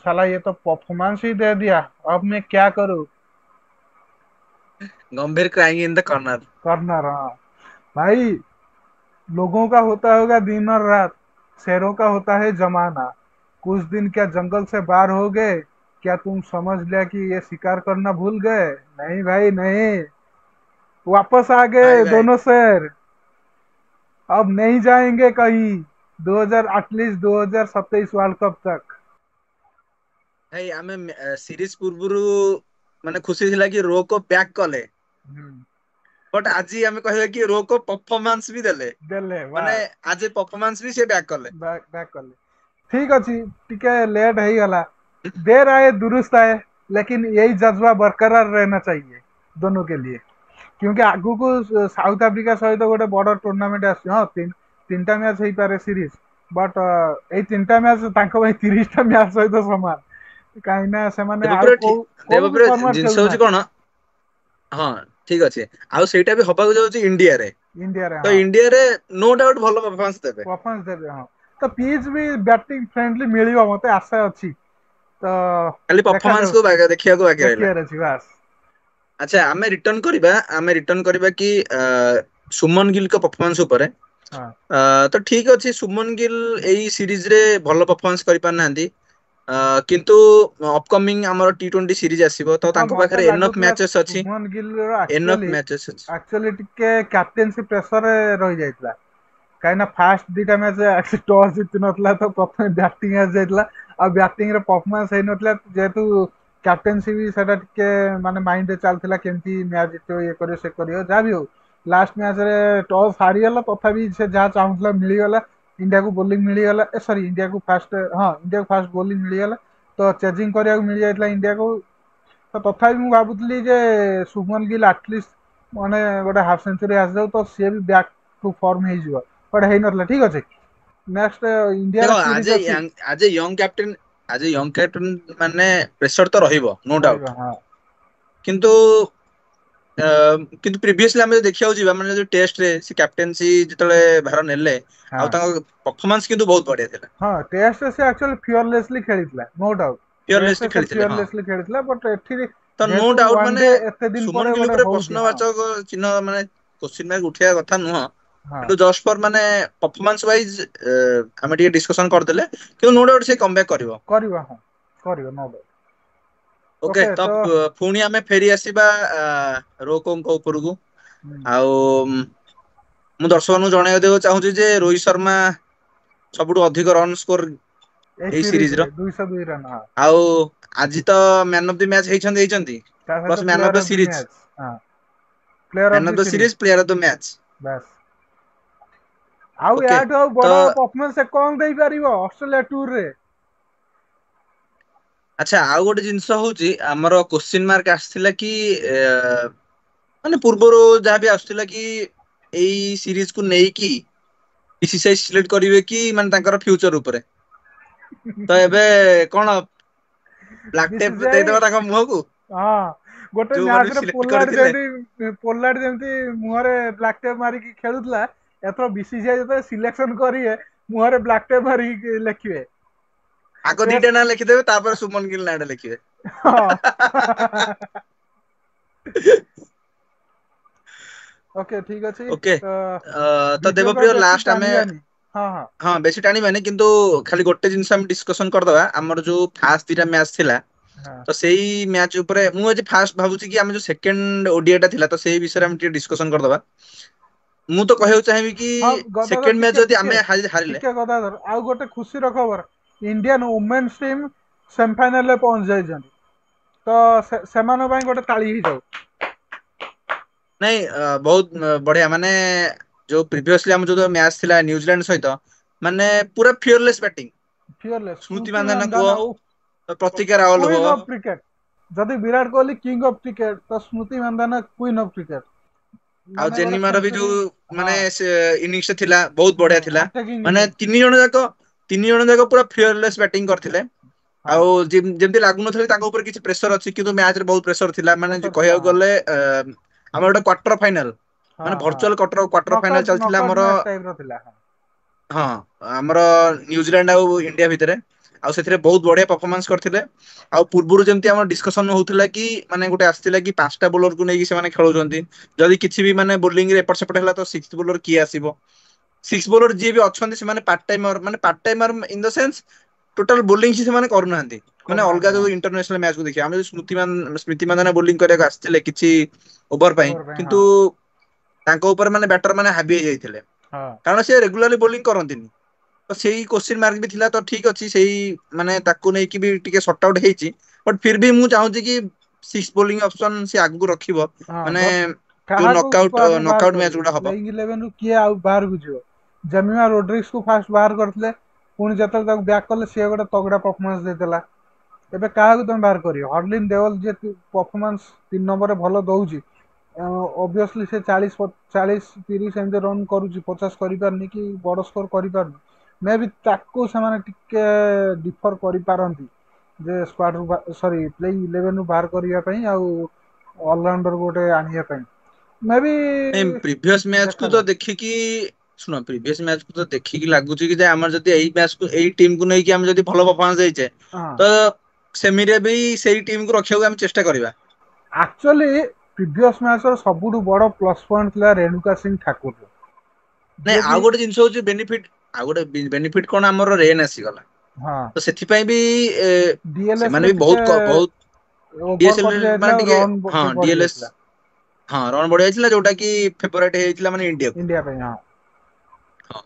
साला ये तो परफॉर्मेंस ही दे दिया, अब मैं क्या करूं। गंभीर crying in the corner. Corner हाँ भाई, लोगों का होता होगा दिन और रात, शेरों का होता है जमाना। कुछ दिन क्या जंगल से बाहर हो गए, क्या तुम समझ लिया कि ये शिकार करना भूल गए। नहीं भाई नहीं, वापस आ भाई गए भाई दोनों शेर, अब नहीं जाएंगे कहीं 2000 एटलीस्ट 2027 वर्ल्ड कप तक। ଭାଇ ଆମେ ସିରିଜ ପୂର୍ବରୁ ମାନେ ଖୁସି ଥିଲା କି ରୋକ ବ୍ୟାକ୍ କଲେ, ବଟ ଆଜି ଆମେ କହିବା କି ରୋକ ପରଫର୍ମାନ୍ସ ବି ଦେଲେ। ଦେଲେ ମାନେ ବାସ୍ ଆଜି ପରଫର୍ମାନ୍ସ ବି ସେ ବ୍ୟାକ୍ କଲେ। बैक कर ले। ठीक अच्छी टिके लेट है गला, देर आए दुरुस्त आए, लेकिन यही जज्बा बरकरार रहना चाहिए दोनों के लिए। क्योंकि आगु को साउथ अफ्रीका सहित गोटे बड़ टूर्नामेंट आस, हाँ तीन टा मैच हो पारे सीरीज, बट ए तीन टा मैच 30 टा मैच सहित समान, कहीं से आउ ଦେବପ୍ରିୟ को भी ଦେବପ୍ରିୟ फर्माट ଜିନିଷ खेलुना। ହଉଛି କଣ, ହଁ ଠିକ ଅଛି। ଆଉ ସେଇଟା ବି ହବାକୁ ଯାଉଛି ଇଣ୍ଡିଆରେ। इंडिया रे ତ हाँ ଇଣ୍ଡିଆରେ ନୋ ଡାଉଟ ଭଲ ପରଫର୍ମାନ୍ସ ଦେବେ। परफॉर्मेंस देवे हाँ। तो पिच भी बैटिंग फ्रेंडली मिलिବ मते आशा अछि। ତ ଖାଲି ଦେଖାଯାଉ ପରଫର୍ମାନ୍ସ କୁ ଦେଖିବାକୁ ବାକି ରହିଲା। ଦେଖିବାର ଅଛି ବାସ୍। ଆଚ୍ଛା ଆମେ ରିଟର୍ନ କରିବା କି ସୁମନ ଗିଲଙ୍କ ପରଫର୍ମାନ୍ସ ଉପରେ। ହଁ ତ ଠିକ ଅଛି ସୁମନ ଗିଲ୍ ଏଇ ସିରିଜରେ ଭଲ ପରଫର୍ମାନ୍ସ କରିପାରିନାହାନ୍ତି। କିନ୍ତୁ ଅପକମିଂ ଆମର T20 ସିରିଜ ଆସିବ, ତ ହଁ ତାଙ୍କ ମତେ ପାଖରେ ଏନଫ୍ ଲାଗୁଥିଲା ମ୍ୟାଚେସ୍ ଅଛି। ଶୁଭମନ ଗିଲ୍ ର ଏନଫ୍ ମ୍ୟାଚେସ୍ ଅଛି। ଆକ୍ଚୁଆଲି ଟିକେ କ୍ୟାପ୍ଟେନ୍ସି ପ୍ରେସରରେ ରହିଯାଇଥିଲା। କାହିଁକିନା ଫାଷ୍ଟ ଦିଟା ମ୍ୟାଚ୍ ଟସ୍ ଜିତି ନଥିଲା, ତ ପ୍ରଥମେ ବ୍ୟାଟିଂ ଆସିଯାଇଥିଲା। ଆଉ ବ୍ୟାଟିଂ ରେ ପରଫର୍ମାନ୍ସ ହେଇନଥିଲା, ଯେହେତୁ କ୍ୟାପ୍ଟେନ୍ସି ବି ସେଟା ଟିକେ ମାନେ ମାଇଣ୍ଡରେ ଚାଲିଥିଲା କେମିତି ମ୍ୟାଚ୍ ଜିତିବ ଇଏ କରିବ ସେ କରିବ, ଯାହା ବି ହଉ ଲାଷ୍ଟ ମ୍ୟାଚ୍ ରେ ଟସ୍ ହାରିଗଲା, ତଥାପି ସେ ଯାହା ଚାହୁଁଥିଲା ମିଳିଗଲା। ଇଣ୍ଡିଆକୁ ବୋଲିଂ ମିଳିଗଲା, ସରି ଇଣ୍ଡିଆକୁ ଫାଷ୍ଟ ବୋଲିଂ ମିଳିଗଲା। ତ ଚେଜିଂ କରିବାକୁ ମିଳିଯାଇଥିଲା ଇଣ୍ଡିଆକୁ। ତ ତଥାପି ମୁଁ ଭାବୁଥିଲି ଯେ ଶୁଭମନ ଗିଲ୍ ଆଟଲିଷ୍ଟ ମାନେ ଗୋଟେ ହାଫ ସେଞ୍ଚୁରୀ ଆସିଯାଉ, ତ ସିଏ ବି ବ୍ୟାକ୍ ଟୁ ଫର୍ମ ହେଇଯିବ, ବଟ୍ ହେଇନଥିଲା। ଠିକ ଅଛି ନେକ୍ସଟ ଦେଖ ଇଣ୍ଡିଆର ସିରିଜ ଅଛି। ଆଜ ଏ ୟଙ୍ଗ କ୍ୟାପ୍ଟେନ ମାନେ ପ୍ରେସର ତ ରହିବ ନୋ ରହିବ ଡାଉଟ। ହଁ କିନ୍ତୁ କିନ୍ତୁ ପ୍ରିଭିୟସଲି ଆମେ ଯଦି ଦେଖିବାକୁ ଯିବା ମାନେ ଯୋଉ ଟେଷ୍ଟ ରେ ସେ କ୍ୟାପ୍ଟେନ୍ସି ଯେତେବେଳେ ଭାର ନେଲେ ଆଉ ହଁ ତାଙ୍କ ପରଫର୍ମାନ୍ସ କିନ୍ତୁ ବହୁତ ବଢିଆ ଥିଲା। ହଁ ଟେଷ୍ଟ ସେ ଆକ୍ଚୁଆଲି ଫିୟରଲେସଲି ଖେଳିଥିଲା नो ଡାଉଟ। ଫିୟରଲେସଲି ଟେଷ୍ଟ ସେ ଖେଳିଥିଲେ ହଁ। ଫିୟରଲେସଲି ଖେଳିଥିଲା ବଟ୍ ଏଠି ତ ନୋ ଯେହେତୁ ଡାଉଟ ୱାନ୍ ମାନେ ଡେ ଏତେ ଦିନ ସୁମନ ପରେ ଗିଲ୍ ଗୋଟେ ଉପରେ ହଉଛି ହଁ ପ୍ରଶ୍ନବାଚକ ଚିହ୍ନ ମାନେ କୋଶ୍ଚିନ୍ ମାର୍କ ଉଠେଇବା କଥା ନୁହଁ ହଁ କିନ୍ତୁ ଜଷ୍ଟ ଫର ମାନେ ପରଫର୍ମାନ୍ସ ୱାଇଜ ଆମେ ଟିକେ ଡିସ୍କସନ କରିଦେଲେ କିନ୍ତୁ ନୋ ଡାଉଟ ସେ କମବ୍ୟାକ୍ କରିବ। କରିବ ହଁ କରିବ नो ଡାଉଟ। ଓକେ ତ ପୁଣି ଆମେ ଫେରି ଆସିବା ରୋକୋଙ୍କ ଉପରକୁ। ହୁଁ, ଆଉ ମୁଁ ଦର୍ଶକଙ୍କୁ ଜଣେଇ ଦେବାକୁ ଚାହୁଁଛି ଯେ ରୋହିତ ଶର୍ମା ସବୁଠୁ ଅଧିକ ରନ୍ ସ୍କୋର ଏଇ ଏଇ ସିରିଜ ର। ସିରିଜରେ 202 ରନ୍ ହଁ। ଆଉ ଆଜି ତ ମ୍ୟାନ ଅଫ ଦି ମ୍ୟାଚ ହେଇଛନ୍ତି ତା ସହିତ plus man of player the the series. Match ହଁ player man of the series player of the match. ବାସ୍ ଆଉ ଓକେ ୟାଠୁ ଆଉ ତ ବଡ ପରଫମାନ୍ସ ସେ କଣ ଦେଇପାରିବ ଅଷ୍ଟ୍ରେଲିଆ ଟୁର ରେ। ଆଚ୍ଛା ଆଉ ଗୋଟେ ଜିନିଷ ହଉଛି ଆମର କୋଶ୍ଚିନ୍ ମାର୍କ ଆସିଥିଲା କି ମାନେ ପୂର୍ବରୁ ଯାହା ବି ଆସୁଥିଲା କି ଏଇ ସିରିଜ କୁ ନେଇକି ବିସିସିଆଇ ସିଲେକ୍ଟ କରିବେ କି ମାନେ ତାଙ୍କର ଫ୍ୟୁଚର ଉପରେ। ତ ଏବେ କଣ ବ୍ଲାକ୍ ଟେପ୍ ବିସିସିଆଇ ଦେଇଦବା ତାଙ୍କ ମୁହଁକୁ ହଁ ଗୋଟେ ଯୋଉମାନେ ବି ମ୍ୟାଚରେ ସିଲେକ୍ଟ ପୋଲାର୍ଡ କରିଥିଲେ। ଯେମିତି ପୋଲାର୍ଡ ଯେମିତି ମୁହଁରେ ବ୍ଲାକ୍ ଟେପ୍ ମାରିକି ଖେଳୁଥିଲା ଏଥର ବିସିସିଆଇ ଯେତେବେଳେ ସିଲେକ୍ସନ କରିବେ ମୁହଁରେ ବ୍ଲାକ୍ ଟେପ୍ ମାରିକି ଲେଖିବେ। ଆଗ ଟେଷ୍ଟ ଦିଟା ନାଁ ଲେଖିଦେବେ ତାପରେ ସୁମନ ଗିଲ୍ ନାଁ ଟା ଲେଖିବେ। ହଁ। ଓକେ ଠିକ ଅଛି ଓକେ ତ ତ ଭିଡିଓ କୁ ଦେବପ୍ରିୟ ଆଉ ବେଶୀ ଲାଷ୍ଟ ଆମେ ଟାଣିବାନି ହଁ ହଁ। ହଁ ବେଶୀ ଟାଣିବାନି କିନ୍ତୁ ଖାଲି ଗୋଟେ ଜିନିଷ ଆମେ ଡିସକସନ କରିଦବା ଆମର ଯୋଉ ଫାଷ୍ଟ ଦିଟା ମ୍ୟାଚ ଥିଲା ହଁ ତ ସେଇ ମ୍ୟାଚ ଉପରେ ମୁଁ ଆଜି ଫାଷ୍ଟ ଭାବୁଛି କି ଆମେ ଯୋଉ ସେକେଣ୍ଡ ଓଡିଆ ଟା ଥିଲା ତ ସେଇ ବିଷୟରେ ଆମେ ଟିକେ ଡିସକସନ କରିଦବା। ମୁଁ ତ କହିବାକୁ ଚାହିଁବି କି ହଁ ଗଦାଧର ସେକେଣ୍ଡ ମ୍ୟାଚ ଟିକେ ଯଦି ଟିକେ ଆମେ ହାରିଲେ ଟିକେ ଗଦାଧର ଆଉ ଗୋଟେ ଖୁସିର ଖବର ଇଣ୍ଡିଆନ ଓମେନ୍ସ ଟିମ୍ ସେମିଫାଇନାଲରେ ପହଞ୍ଚି ଯାଇଛନ୍ତି ତ ସେମାନଙ୍କ ପାଇଁ ଗୋଟେ ତାଳି ହେଇଯାଉ। ନାଇଁ ବହୁତ ବଢିଆ ମାନେ ଯୋଉ ପ୍ରିଭିୟସଲି ଆମ ଯୋଉ ମ୍ୟାଚ ଥିଲା ନ୍ୟୁଜିଲାଣ୍ଡ ସହିତ ମାନେ ପୁରା ଫିୟରଲେସ୍ ବ୍ୟାଟିଂ। ଫିୟରଲେସ୍ ସ୍ମୃତି ସ୍ମୃତି ମାନ୍ଧାନା କୁହ ମନ୍ଧାନା ପ୍ରତିକା ରାୱଲ କୁଇନ୍ ହୁଅ ଅଫ୍ କ୍ରିକେଟ। ଯଦି Virat Kohli king of cricket ତ ସ୍ମୃତି ମାନ୍ଧାନା କୁଇନ୍ ଅଫ୍ କ୍ରିକେଟ। ଆଉ ମାନେ ଗୋଟେ ଜେନିମାର ବି ସେଞ୍ଚୁରୀ ଯୋଉ ହଁ ମାନେ ସେ ଇନିଂସ ଥିଲା ବହୁତ ବଢିଆ ଥିଲା ଆଟାକିଂ ମାନେ ଇନିଂସ ତିନି ଜଣ ଯାକ ପୁରା ଫିୟରଲେସ୍ ବ୍ୟାଟିଂ କରିଥିଲେ ହଁ ଆଉ ଯେମିତି ଲାଗୁନଥିଲା ତାଙ୍କ ଉପରେ କିଛି ପ୍ରେସର ଅଛି କିନ୍ତୁ ମ୍ୟାଚରେ ବହୁତ ପ୍ରେସର ଥିଲା ମାନେ ପ୍ରେସର ଥିଲା କହିବାକୁ ହଁ ଗଲେ ଆମର ଗୋଟେ କ୍ୱାର୍ଟର ଫାଇନାଲ ହଁ ମାନେ ହଁ ଭର୍ଚୁଆଲ କ୍ୱାର୍ଟର ଫାଇନାଲ ଚାଲିଥିଲା ନକଆଉଟ ଆମର ମ୍ୟାଚ୍ ଟାଇପ ର ଥିଲା ହଁ ଆମର ନ୍ୟୁଜିଲାଣ୍ଡ ଆଉ ଇଣ୍ଡିଆ ଭିତରେ ଆଉ ସେଥିରେ ବହୁତ ବଢିଆ ପରଫର୍ମାନ୍ସ କରିଥିଲେ। ଆଉ ପୂର୍ବରୁ ଯେମିତି ଆମର ଡିସକସନ ହଉଥିଲା କି ମାନେ ଗୋଟେ ଆସିଥିଲା କି ପାଞ୍ଚଟା ବୋଲରକୁ ନେଇକି ସେମାନେ ଖେଳୁଛନ୍ତି। ଯଦି କିଛି ବି ମାନେ ବୋଲିଂରେ ଏପଟ ସେପଟ ହେଲା ତ ସିକ୍ସ ବୋଲର କିଏ ଆସିବ। ସିକ୍ସ ବୋଲର ଯିଏ ବି ଅଛନ୍ତି ସେମାନେ ପାର୍ଟ ଟାଇମର ମାନେ part timer in the sense total bowling ହିଁ ସେମାନେ କରୁନାହାନ୍ତି। ମାନେ କରୁନାହାନ୍ତି ଅଲଗା ହଁ ଯୋଉ ଇଣ୍ଟରନ୍ୟାସନାଲ ମ୍ୟାଚକୁ ଦେଖିବା ଆମେ ସ୍ମୃତି ମାନ୍ଧାନା ବୋଲିଂ କରିବାକୁ ଆସିଥିଲେ କିଛି ଓଭର ପାଇଁ କିନ୍ତୁ ତାଙ୍କ ଉପରେ ମାନେ ବ୍ୟାଟର ମାନେ ହାବି ହେଇଯାଇଥିଲେ। ହଁ। କାରଣ ସେ ରେଗୁଲାରଲି ବୋଲିଂ କରନ୍ତିନି ତ ସେଇ କୋଶ୍ଚିନ୍ ମାର୍କ ବି ଥିଲା ତ ଠିକ ଅଛି ସେଇ ମାନେ ତାକୁ ନେଇକି ବି ଟିକେ ସର୍ଟ ଆଉଟ ହେଇଛି ବଟ ଫିର ବି ମୁଁ ଚାହୁଁଛି କି ସିକ୍ସ ବୋଲିଂ ଅପସନ ସେ ଆଗକୁ ରଖିବ ହଁ ମାନେ ବଟ୍ ଯୋଉ କାହାକୁ ସ୍କ୍ୱାଡରୁ ବାହାର ନକଆଉଟ ମ୍ୟାଚ୍ କରିବେ ଗୁଡା ହବ ପ୍ଲେଇଙ୍ଗ ଇଲେଭେନରୁ କିଏ ଆଉ ବାହାରକୁ ଯିବ ଜେମିମା ରୋଡ୍ରିକ୍ସକୁ ଫାଷ୍ଟ ବାହାର କରିଥିଲେ ପୁଣି ଯେତେବେଳେ ତାକୁ ବ୍ୟାକ୍ କଲେ ସିଏ ଗୋଟେ ତଗଡା ପରଫମାନ୍ସ ଦେଇଥିଲା। ଏବେ କାହାକୁ ତମେ ବାହାର କରିବ ହରଲିନ ଦେଓଲ ଯିଏ ପରଫମାନ୍ସ 3 ନମ୍ବରରେ ଭଲ ଦଉଛି ଅବଭିୟସଲି ସେ 40-30 ଏମିତି ରନ୍ କରୁଛି 50 କରିପାରୁନି କି ବଡ ସ୍କୋର କରିପାରୁନି ମେ ବି ତାକୁ ସେମାନେ ଟିକେ ଡିଫର କରିପାରନ୍ତି। ଯେ ସ୍କ୍ୱାଡରୁ ସରି ପ୍ଲେଇଙ୍ଗ ଇଲେଭେନରୁ ବାହାର କରିବା ପାଇଁ ଆଉ ଅଲରାଉଣ୍ଡର ଗୋଟେ ଆଣିବା ପାଇଁ ମେ ବି ନାଇଁ ପ୍ରିଭିୟସ ମ୍ୟାଚକୁ ତ ଦେଖାଯାଉ ଦେଖିକି ଶୁଣ ପ୍ରିଭିୟସ ମ୍ୟାଚକୁ ତ ଦେଖିକି ଲାଗୁଛି କି ଯେ ଆମର ଯଦି ଏଇ ମ୍ୟାଚକୁ ଏଇ ଟିମକୁ ନେଇକି ଆମେ ଯଦି ଭଲ ପରଫମାନ୍ସ ଦେଇଛେ ହଁ ତ ସେମିରେ ବି ସେଇ ଟିମକୁ ରଖିବାକୁ ଆମେ ଚେଷ୍ଟା କରିବା। ଆକ୍ଚୁଆଲି ପ୍ରିଭିୟସ ମ୍ୟାଚର ସବୁଠୁ ବଡ ପ୍ଲସ ପଏଣ୍ଟ ଥିଲା ରେଣୁକା ସିଂ ଠାକୁର। ନାଇଁ ଯିଏ କି ଆଉ ଗୋଟେ ଜିନିଷ ହଉଛି ବେନିଫିଟ ଆଉ ଗୋଟେ ବେନିଫିଟ କଣ ଆମର ରେନ୍ ଆସିଗଲା। ହଁ ତ ସେଥିପାଇଁ ବି ଡିଏଲଏସ ରେ ସେମାନେ ବି ଟିକେ ବହୁତ ଓଭର କଟି ଡିଏସ୍ଏଲ ଯାଇଥିଲା ମାନେ ଆଉ ଟିକେ ରନ୍ ହଁ ଟିକେ ବଢି ଡିଏଲଏସ୍ ଯାଇଥିଲା ହଁ ରନ୍ ବଢିଯାଇଥିଲା ଯୋଉଟା କି ଫେଭରାଇଟ ହେଇଯାଇଥିଲା ମାନେ ଇଣ୍ଡିଆକୁ। ଇଣ୍ଡିଆ ପାଇଁ ହଁ ହଁ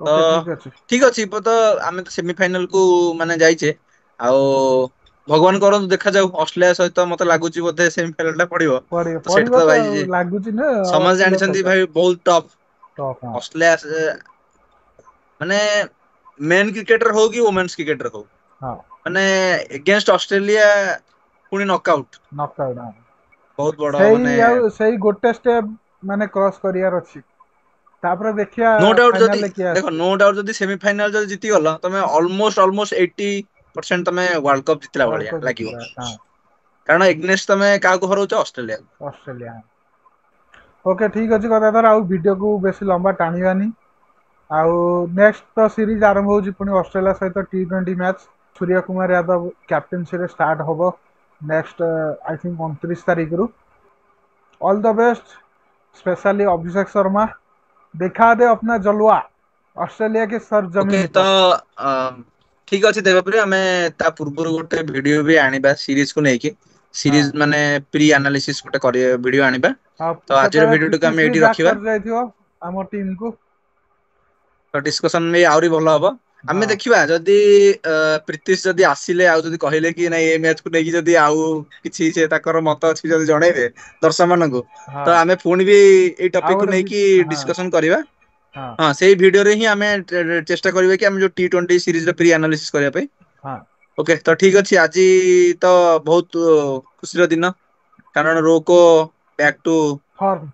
ତ ଓକେ ଠିକ ଅଛି ଠିକ ଅଛି ତ ଆମେ ତ ସେମିଫାଇନାଲ କୁ ମାନେ ଯାଇଛେ ଆଉ ଭଗବାନ କରନ୍ତୁ ଦେଖାଯାଉ ଅଷ୍ଟ୍ରେଲିଆ ସହିତ ମତେ ଲାଗୁଛି ବୋଧେ ସେମିଫାଇନାଲ ଟା ପଡିବ। ତ ସେଇଟା ପଡିବ ତ ଭାଇ ଲାଗୁଛି ନା ସମସ୍ତେ ଅଷ୍ଟ୍ରେଲିଆ ଜାଣିଛନ୍ତି ସହିତ ଭାଇ ବହୁତ ଟଫ୍ ଟପ୍ ହଁ ଅଷ୍ଟ୍ରେଲିଆ ମାନେ ମେନ୍ କ୍ରିକେଟର ହଉ କି ଓମେନ୍ସ କ୍ରିକେଟର ହଉ ହଁ। ମାନେ ଏଗେନଷ୍ଟ ଅଷ୍ଟ୍ରେଲିଆ ପୁଣି ନକ୍ଆଉଟ୍। ନକ୍ଆଉଟ୍ ବଡ ସେଇ ମାନେ ଆଉ ସେଇ ଗୋଟେ ଷ୍ଟେପ ମାନେ କ୍ରସ୍ କରିବାର ଅଛି ତାପରେ ଦେଖିବା ନୋ ଡାଉଟ ଯଦି ଫାଇନାଲରେ କିଏ ଦେଖ ଆସୁଛି। ନୋ ଡାଉଟ ଯଦି ସେମିଫାଇନାଲ ଯଦି ଜିତିଗଲ ତମେ ଅଲମୋଷ୍ଟ 80% ତମେ ୱାର୍ଲଡ କପ୍ ଜିତିଲା ୱାର୍ଲଡ ଭଳିଆ କପ୍ ଲାଗିବ। ଜିତିଲା ହଁ କାରଣ ଏଗନେଷ୍ଟ ତମେ କାହାକୁ ହରଉଛ ଅଷ୍ଟ୍ରେଲିଆ। ଅଷ୍ଟ୍ରେଲିଆ। ଓକେ ଠିକ ଅଛି ଗଦାଧର, ଆଉ ଭିଡ଼ିଓକୁ ବେଶୀ ଲମ୍ବା ଟାଣିବାନି। ଆଉ ନେକ୍ସଟ ତ ସିରିଜ ଆରମ୍ଭ ହେଉଛି ପୁଣି ଅଷ୍ଟ୍ରେଲିଆ ସହିତ T20 ମ୍ୟାଚ୍। ସୂର୍ଯ୍ୟ କୁମାର यादव କ୍ୟାପ୍ଟେନ୍ସିରେ ଷ୍ଟାର୍ଟ ହବ नेक्स्ट आई थिंक 29 तारीख। All the best specially Abhishek Sharma, दिखा दे अपना जलवा ऑस्ट्रेलिया के ओके सरजमीन तो पर। ठीक अच्छे देवप्रिय, आम ता पूर्व गोटे वीडियो भी आनिबा सीरीज को लेकिन सीरीज हाँ माने प्री एनालिसिस गोटे वीडियो आनिबा। हाँ तो आज सेତେବେଳେ वीडियो को आम प्रीतिश भी एठी बैक रखिबा, कर जाइथियो आम टीम को। तो डिस्कशन में आउरी भल हम। आमे हाँ देखिबा जदी प्रीतिश जदी आसिले आउ जदी कहले कि नहीं ए मैच को लेकी जदी आउ किछि से ताकर मत अछि जदी जणैबे दर्शक मानकु, तो हाँ आमे पुणी भी ए ଆଉ टॉपिक को ଗୋଟେ लेकी हाँ डिस्कशन करिबा। हाँ हाँ सेही वीडियो रे ही आमे चेष्टा करिबे कि आमे जो T20 सीरीज रे प्री एनालिसिस करिया पे। हाँ ओके तो ठीक अच्छे, आज तो बहुत खुशी दिन, कारण रोको back to form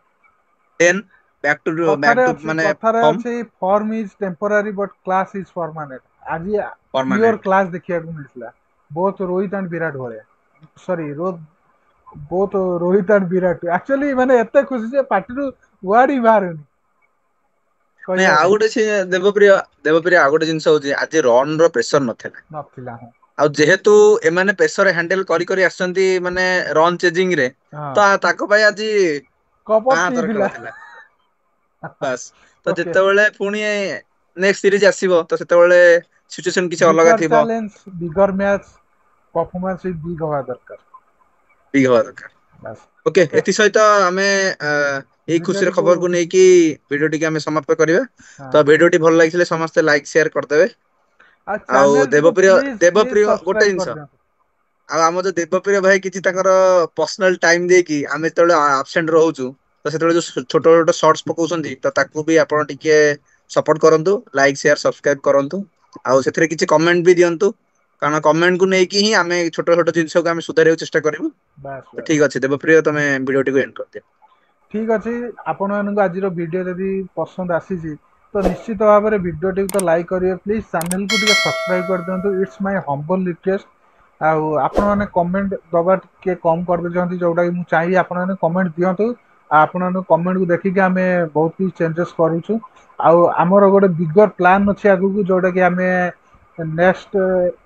10, back to माने कथारे फॉर्म अच्छी form is temporary but class is permanent. आज प्योर परमानेंट। क्लास देखा मिलता बोथ रोहित एंड विराट भाया। Sorry both Rohit and Virat actually मैंने एत खुशी से पार्टी वर्ड ही बाहरुनी नहीं कहवा आउ पे गोटे से देवप्रिय आउ गोटे जिनस होची आज रन रो प्रेशर नथिला। नथिला। हाँ आउ जेहेतु एमाने प्रेशर हैंडल करी करी आछंती माने रन चेजिंग रे, हाँ तो ताको भाई आज कप अफ टी हातर थिला। खेल थिला बस। तो ओके जेतेबेले पुणी नेक्स्ट सीरीज आसीबो तो सेतेबेले सिचुएशन किछ अलग बिगर थिबो, challenge bigger match performance is big हवा दरकार बिग हवा दरकार। बस। ओके ओके एथि सहित आमे एई खुशीर वीडियो को खबर को नै कि वीडियो टी आमे समाप्त करिवे। तो हाँ वीडियो टी भल लागिले समस्त लाइक शेयर करदेबे। आ आउ चैनल को देवप्रिय प्लीज प्लीज देवप्रिय गोटे सब्सक्राइब जिनस, कर दियंतु। आ हम जो देवप्रिय भाई किछि ताकर पर्सनल टाइम दे कि आमे तळे एब्सेंट रहउछु, तो सेतळे जो छोट छोट शॉर्ट्स पकोसंती तो ताकू भी आपण टिके सपोर्ट करंतु, लाइक शेयर सब्सक्राइब करंतु। आउ सेथरे किछि कमेंट भी दियंतु, कारण कमेंट को नै कि ही आमे छोट छोट जिनस को आमे सुधारियो चेष्टा करिवु। बस तो बस ठीक अच्छे देवप्रिय, तमे वीडियो टी को एंड कर दियो। ठीक अच्छे। आपण मानक आज वीडियो जदि पसंद आसी तो निश्चित भाव में वीडियो टी तो लाइक करिए, प्लीज चैनल को टिके सब्सक्राइब कर दियंतु। It's my humble request. आउ आपण माने कमेंट दबा टिके कम कर देछंती, जोटा कि मु चाहि आपण माने कमेंट दियंतु। आपण माने कमेंट को देखि कि आमे बहुत ही चेंजेस करूछु। आउ हमर गोटे बिगर प्लान अछि आगु को, जोटा कि आमे next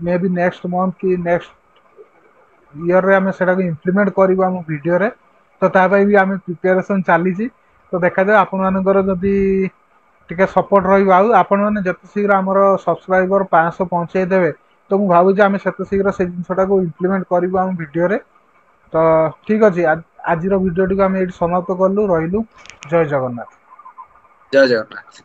may be next month की नेक्स्ट ईयर रे आमे सेटा को इंप्लीमेंट करिवु हम वीडियो रे। तो ता भाई भी आमे प्रिपरेशन चली। तो देखा जाए आपण मानकर जदि टिके सपोर्ट रही, आपण मैंने जिते शीघ्र आमर सब्सक्राइबर 500 पहुंचाई देवे, तो मुझे भावुँ आम से शीघ्र से जिनटा को इम्प्लीमेंट करूँ आम वीडियो रे। तो ठीक अच्छे, आज वीडियो टी आम ये समाप्त कलु रही। जय जगन्नाथ। जय जगन्नाथ।